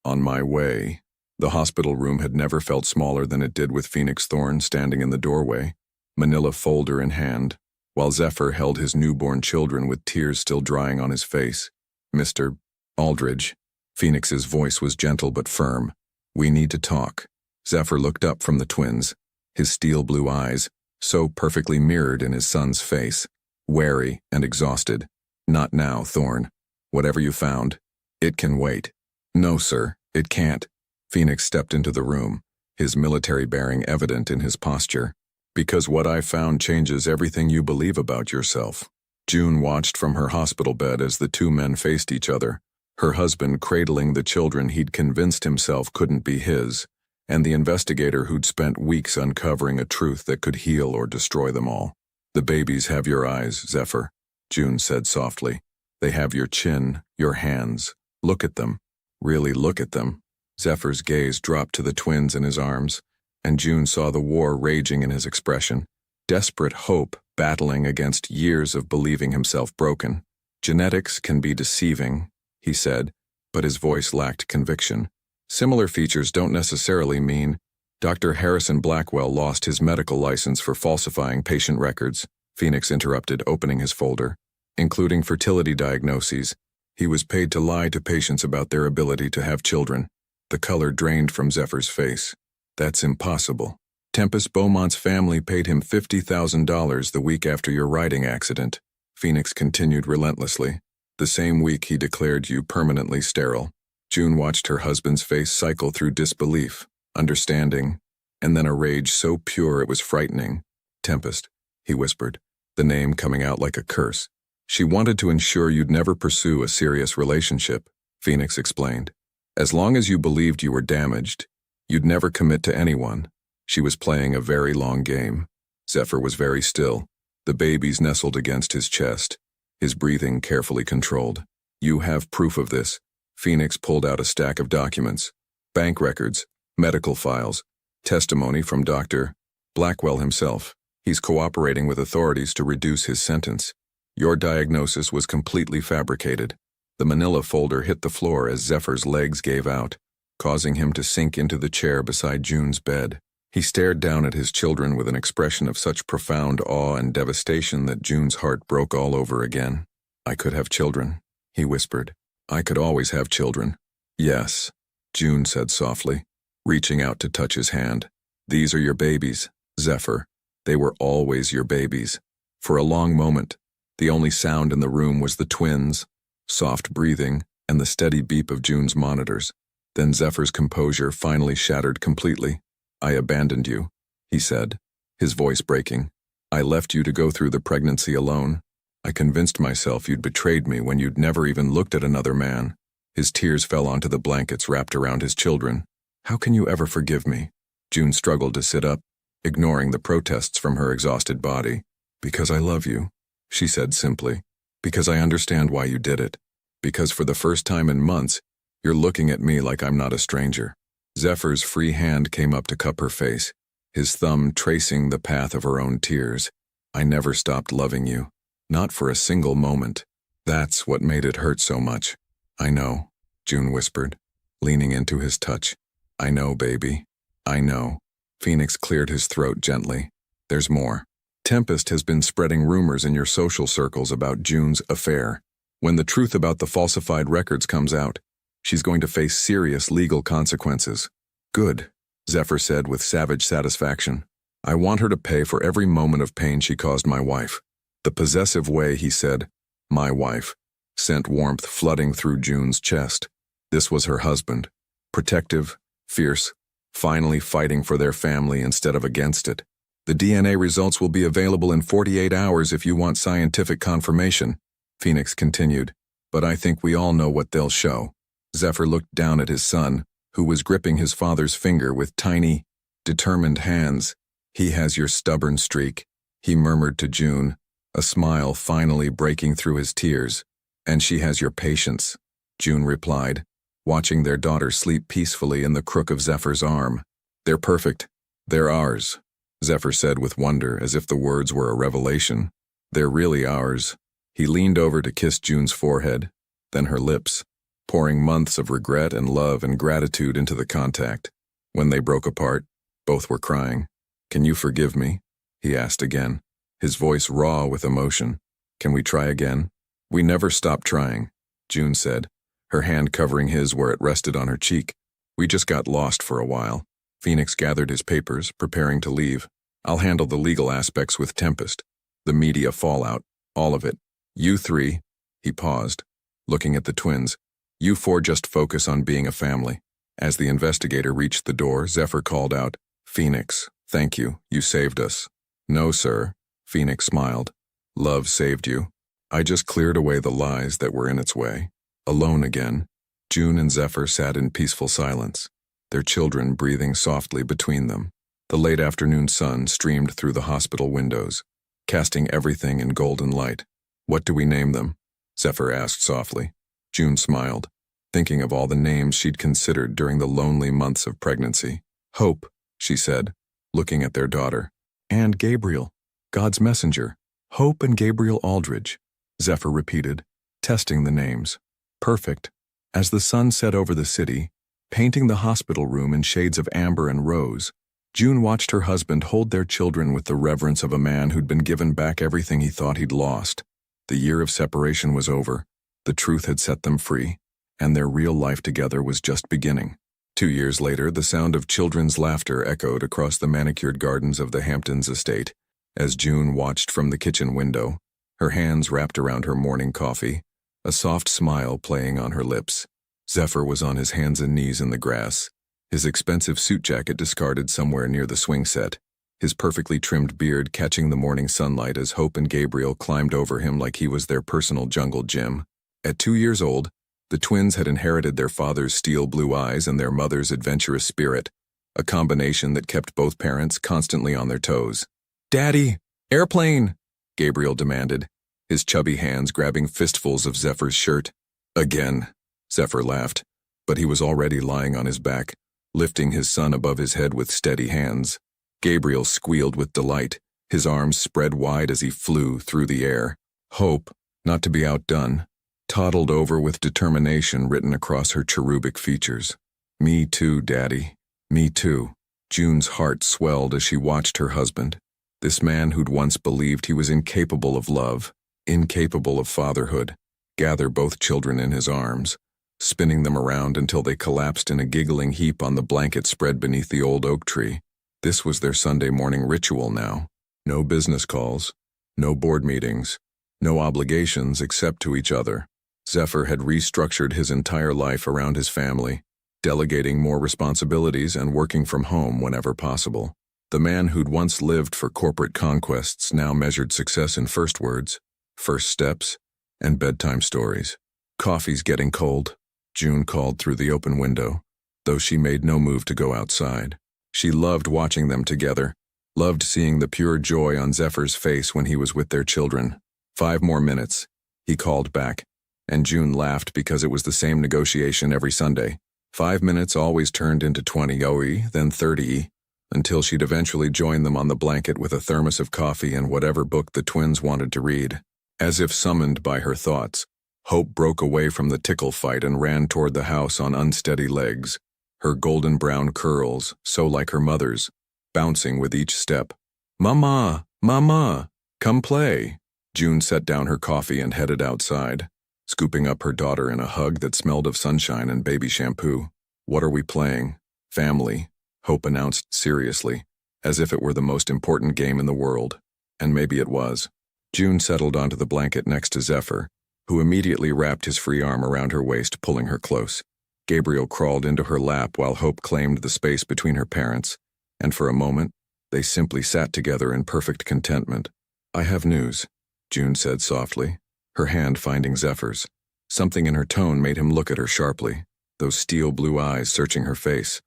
On my way. The hospital room had never felt smaller than it did with Phoenix Thorne standing in the doorway, manila folder in hand, while Zephyr held his newborn children with tears still drying on his face. Mr. Aldridge. Phoenix's voice was gentle but firm. We need to talk. Zephyr looked up from the twins, his steel blue eyes, so perfectly mirrored in his son's face, wary and exhausted. Not now, Thorne. Whatever you found, it can wait. No, sir, it can't. Phoenix stepped into the room, his military bearing evident in his posture. Because what I found changes everything you believe about yourself. June watched from her hospital bed as the 2 men faced each other, her husband cradling the children he'd convinced himself couldn't be his, and the investigator who'd spent weeks uncovering a truth that could heal or destroy them all. The babies have your eyes, Zephyr, June said softly. They have your chin, your hands. Look at them. Really look at them. Zephyr's gaze dropped to the twins in his arms, and June saw the war raging in his expression, desperate hope battling against years of believing himself broken. Genetics can be deceiving, he said, but his voice lacked conviction. Similar features don't necessarily mean. Dr. Harrison Blackwell lost his medical license for falsifying patient records, Phoenix interrupted, opening his folder, including fertility diagnoses. He was paid to lie to patients about their ability to have children. The color drained from Zephyr's face. That's impossible. Tempest Beaumont's family paid him $50,000 the week after your riding accident, Phoenix continued relentlessly. The same week he declared you permanently sterile. June watched her husband's face cycle through disbelief, understanding, and then a rage so pure it was frightening. Tempest, he whispered, the name coming out like a curse. She wanted to ensure you'd never pursue a serious relationship, Phoenix explained. As long as you believed you were damaged, you'd never commit to anyone. She was playing a very long game. Zephyr was very still, the babies nestled against his chest, his breathing carefully controlled. You have proof of this. Phoenix pulled out a stack of documents, bank records, medical files, testimony from Dr. Blackwell himself. He's cooperating with authorities to reduce his sentence. Your diagnosis was completely fabricated. The manila folder hit the floor as Zephyr's legs gave out, causing him to sink into the chair beside June's bed. He stared down at his children with an expression of such profound awe and devastation that June's heart broke all over again. I could have children, he whispered. I could always have children. Yes, June said softly, reaching out to touch his hand. These are your babies, Zephyr. They were always your babies. For a long moment, the only sound in the room was the twins, soft breathing, and the steady beep of June's monitors. Then Zephyr's composure finally shattered completely. I abandoned you, he said, his voice breaking. I left you to go through the pregnancy alone. I convinced myself you'd betrayed me when you'd never even looked at another man. His tears fell onto the blankets wrapped around his children. How can you ever forgive me? June struggled to sit up, ignoring the protests from her exhausted body. Because I love you, she said simply. Because I understand why you did it. Because for the first time in months, you're looking at me like I'm not a stranger. Zephyr's free hand came up to cup her face, his thumb tracing the path of her own tears. I never stopped loving you. Not for a single moment. That's what made it hurt so much. I know, June whispered, leaning into his touch. I know, baby. I know. Phoenix cleared his throat gently. There's more. Tempest has been spreading rumors in your social circles about June's affair. When the truth about the falsified records comes out, she's going to face serious legal consequences. Good, Zephyr said with savage satisfaction. I want her to pay for every moment of pain she caused my wife. The possessive way he said, my wife, sent warmth flooding through June's chest. This was her husband, protective, fierce, finally fighting for their family instead of against it. The DNA results will be available in 48 hours if you want scientific confirmation, Phoenix continued, but I think we all know what they'll show. Zephyr looked down at his son, who was gripping his father's finger with tiny, determined hands. He has your stubborn streak, he murmured to June, a smile finally breaking through his tears. And she has your patience, June replied, watching their daughter sleep peacefully in the crook of Zephyr's arm. They're perfect. They're ours, Zephyr said with wonder as if the words were a revelation. They're really ours. He leaned over to kiss June's forehead, then her lips, pouring months of regret and love and gratitude into the contact. When they broke apart, both were crying. Can you forgive me? He asked again, his voice raw with emotion. Can we try again? We never stopped trying, June said, her hand covering his where it rested on her cheek. We just got lost for a while. Phoenix gathered his papers, preparing to leave. I'll handle the legal aspects with Tempest. The media fallout, all of it. You three, he paused, looking at the twins. You four just focus on being a family. As the investigator reached the door, Zephyr called out, Phoenix, thank you, you saved us. No, sir, Phoenix smiled. Love saved you. I just cleared away the lies that were in its way. Alone again, June and Zephyr sat in peaceful silence, their children breathing softly between them. The late afternoon sun streamed through the hospital windows, casting everything in golden light. What do we name them? Zephyr asked softly. June smiled, thinking of all the names she'd considered during the lonely months of pregnancy. Hope, she said, looking at their daughter. And Gabriel, God's messenger. Hope and Gabriel Aldridge, Zephyr repeated, testing the names. Perfect. As the sun set over the city, painting the hospital room in shades of amber and rose, June watched her husband hold their children with the reverence of a man who'd been given back everything he thought he'd lost. The year of separation was over, the truth had set them free, and their real life together was just beginning. 2 years later, the sound of children's laughter echoed across the manicured gardens of the Hamptons estate as June watched from the kitchen window, her hands wrapped around her morning coffee, a soft smile playing on her lips. Zephyr was on his hands and knees in the grass, his expensive suit jacket discarded somewhere near the swing set, his perfectly trimmed beard catching the morning sunlight as Hope and Gabriel climbed over him like he was their personal jungle gym. At 2 years old, the twins had inherited their father's steel blue eyes and their mother's adventurous spirit, a combination that kept both parents constantly on their toes. "Daddy, airplane!" Gabriel demanded, his chubby hands grabbing fistfuls of Zephyr's shirt. "Again," Zephyr laughed, but he was already lying on his back, lifting his son above his head with steady hands. Gabriel squealed with delight, his arms spread wide as he flew through the air. Hope, not to be outdone, toddled over with determination written across her cherubic features. "Me too, Daddy. Me too." June's heart swelled as she watched her husband, this man who'd once believed he was incapable of love, incapable of fatherhood, gather both children in his arms, spinning them around until they collapsed in a giggling heap on the blanket spread beneath the old oak tree. This was their Sunday morning ritual now. No business calls, no board meetings, no obligations except to each other. Zephyr had restructured his entire life around his family, delegating more responsibilities and working from home whenever possible. The man who'd once lived for corporate conquests now measured success in first words, first steps, and bedtime stories. "Coffee's getting cold," June called through the open window, though she made no move to go outside. She loved watching them together, loved seeing the pure joy on Zephyr's face when he was with their children. 5 more minutes, he called back, and June laughed because it was the same negotiation every Sunday. 5 minutes always turned into 20 then 30 until she'd eventually join them on the blanket with a thermos of coffee and whatever book the twins wanted to read. As if summoned by her thoughts, Hope broke away from the tickle fight and ran toward the house on unsteady legs, her golden brown curls, so like her mother's, bouncing with each step. "Mama, Mama, come play." June set down her coffee and headed outside, scooping up her daughter in a hug that smelled of sunshine and baby shampoo. "What are we playing?" "Family," Hope announced seriously, as if it were the most important game in the world. And maybe it was. June settled onto the blanket next to Zephyr, who immediately wrapped his free arm around her waist, pulling her close. Gabriel crawled into her lap while Hope claimed the space between her parents, and for a moment, they simply sat together in perfect contentment. "I have news," June said softly, her hand finding Zephyr's. Something in her tone made him look at her sharply, those steel blue eyes searching her face.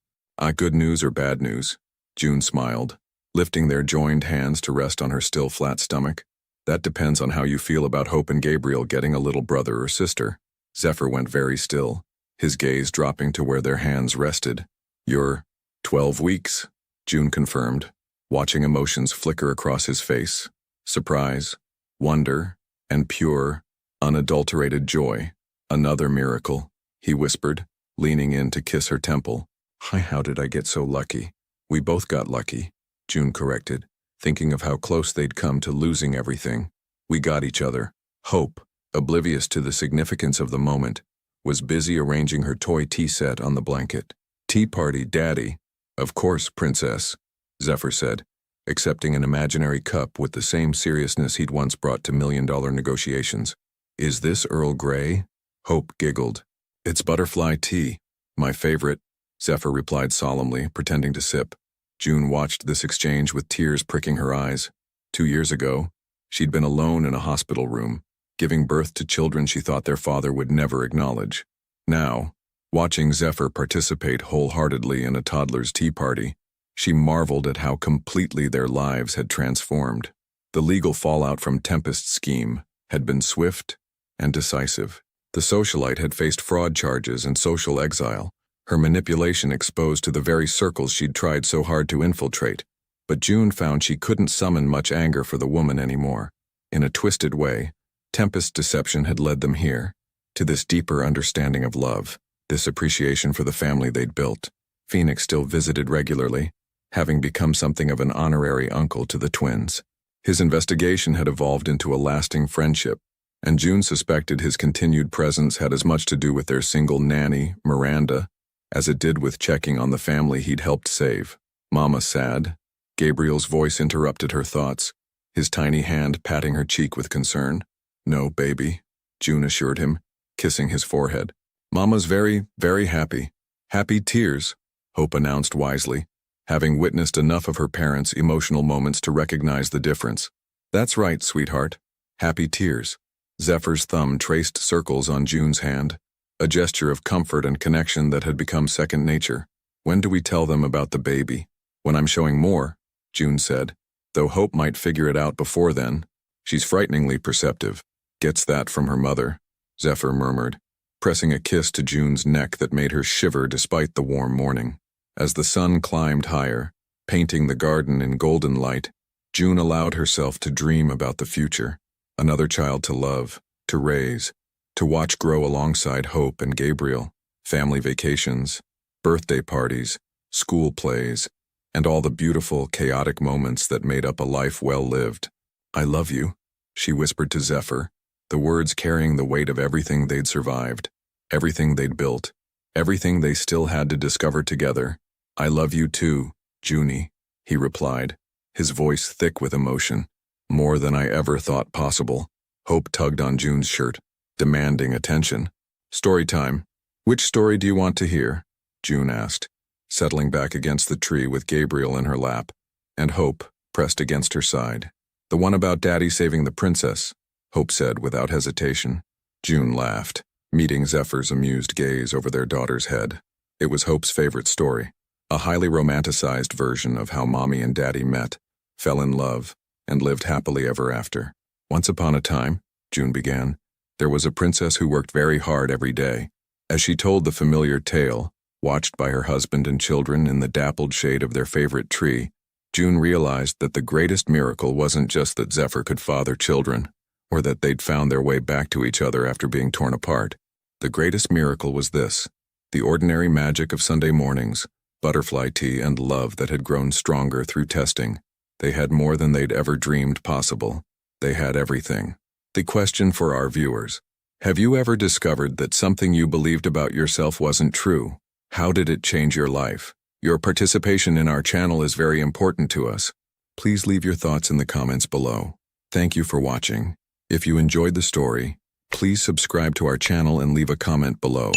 "Good news or bad news?" June smiled, lifting their joined hands to rest on her still flat stomach. "That depends on how you feel about Hope and Gabriel getting a little brother or sister." Zephyr went very still, his gaze dropping to where their hands rested. "You're 12 weeks, June confirmed, watching emotions flicker across his face. Surprise, wonder, and pure, unadulterated joy. "Another miracle," he whispered, leaning in to kiss her temple. How did I get so lucky?" "We both got lucky," June corrected, thinking of how close they'd come to losing everything. "We got each other." Hope, oblivious to the significance of the moment, was busy arranging her toy tea set on the blanket. "Tea party, Daddy." "Of course, Princess," Zephyr said, accepting an imaginary cup with the same seriousness he'd once brought to million-dollar negotiations. "Is this Earl Grey?" Hope giggled. "It's butterfly tea, my favorite," Zephyr replied solemnly, pretending to sip. June watched this exchange with tears pricking her eyes. 2 years ago, she'd been alone in a hospital room, giving birth to children she thought their father would never acknowledge. Now, watching Zephyr participate wholeheartedly in a toddler's tea party, she marveled at how completely their lives had transformed. The legal fallout from Tempest's scheme had been swift and decisive. The socialite had faced fraud charges and social exile, her manipulation exposed to the very circles she'd tried so hard to infiltrate. But June found she couldn't summon much anger for the woman anymore. In a twisted way, Tempest's deception had led them here, to this deeper understanding of love, this appreciation for the family they'd built. Phoenix still visited regularly, having become something of an honorary uncle to the twins. His investigation had evolved into a lasting friendship, and June suspected his continued presence had as much to do with their single nanny, Miranda, as it did with checking on the family he'd helped save. "Mama sad?" Gabriel's voice interrupted her thoughts, his tiny hand patting her cheek with concern. "No, baby," June assured him, kissing his forehead. "Mama's very, very happy." "Happy tears," Hope announced wisely, having witnessed enough of her parents' emotional moments to recognize the difference. "That's right, sweetheart. Happy tears." Zephyr's thumb traced circles on June's hand, a gesture of comfort and connection that had become second nature. "When do we tell them about the baby?" "When I'm showing more," June said, though Hope might figure it out before then. "She's frighteningly perceptive." "Gets that from her mother," Zephyr murmured, pressing a kiss to June's neck that made her shiver despite the warm morning. As the sun climbed higher, painting the garden in golden light, June allowed herself to dream about the future. Another child to love, to raise, to watch grow alongside Hope and Gabriel, family vacations, birthday parties, school plays, and all the beautiful, chaotic moments that made up a life well lived. "I love you," she whispered to Zephyr, the words carrying the weight of everything they'd survived, everything they'd built, everything they still had to discover together. "I love you too, Junie," he replied, his voice thick with emotion. "More than I ever thought possible." Hope tugged on June's shirt, demanding attention. "Story time. Which story do you want to hear?" June asked, settling back against the tree with Gabriel in her lap, and Hope pressed against her side. "The one about Daddy saving the princess," Hope said without hesitation. June laughed, meeting Zephyr's amused gaze over their daughter's head. It was Hope's favorite story, a highly romanticized version of how Mommy and Daddy met, fell in love, and lived happily ever after. "Once upon a time," June began, "there was a princess who worked very hard every day." As she told the familiar tale, watched by her husband and children in the dappled shade of their favorite tree, June realized that the greatest miracle wasn't just that Zephyr could father children, or that they'd found their way back to each other after being torn apart. The greatest miracle was this: the ordinary magic of Sunday mornings, butterfly tea, and love that had grown stronger through testing. They had more than they'd ever dreamed possible. They had everything. The question for our viewers: have you ever discovered that something you believed about yourself wasn't true? How did it change your life? Your participation in our channel is very important to us. Please leave your thoughts in the comments below. Thank you for watching. If you enjoyed the story, please subscribe to our channel and leave a comment below,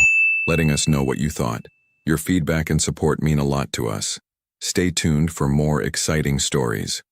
letting us know what you thought. Your feedback and support mean a lot to us. Stay tuned for more exciting stories.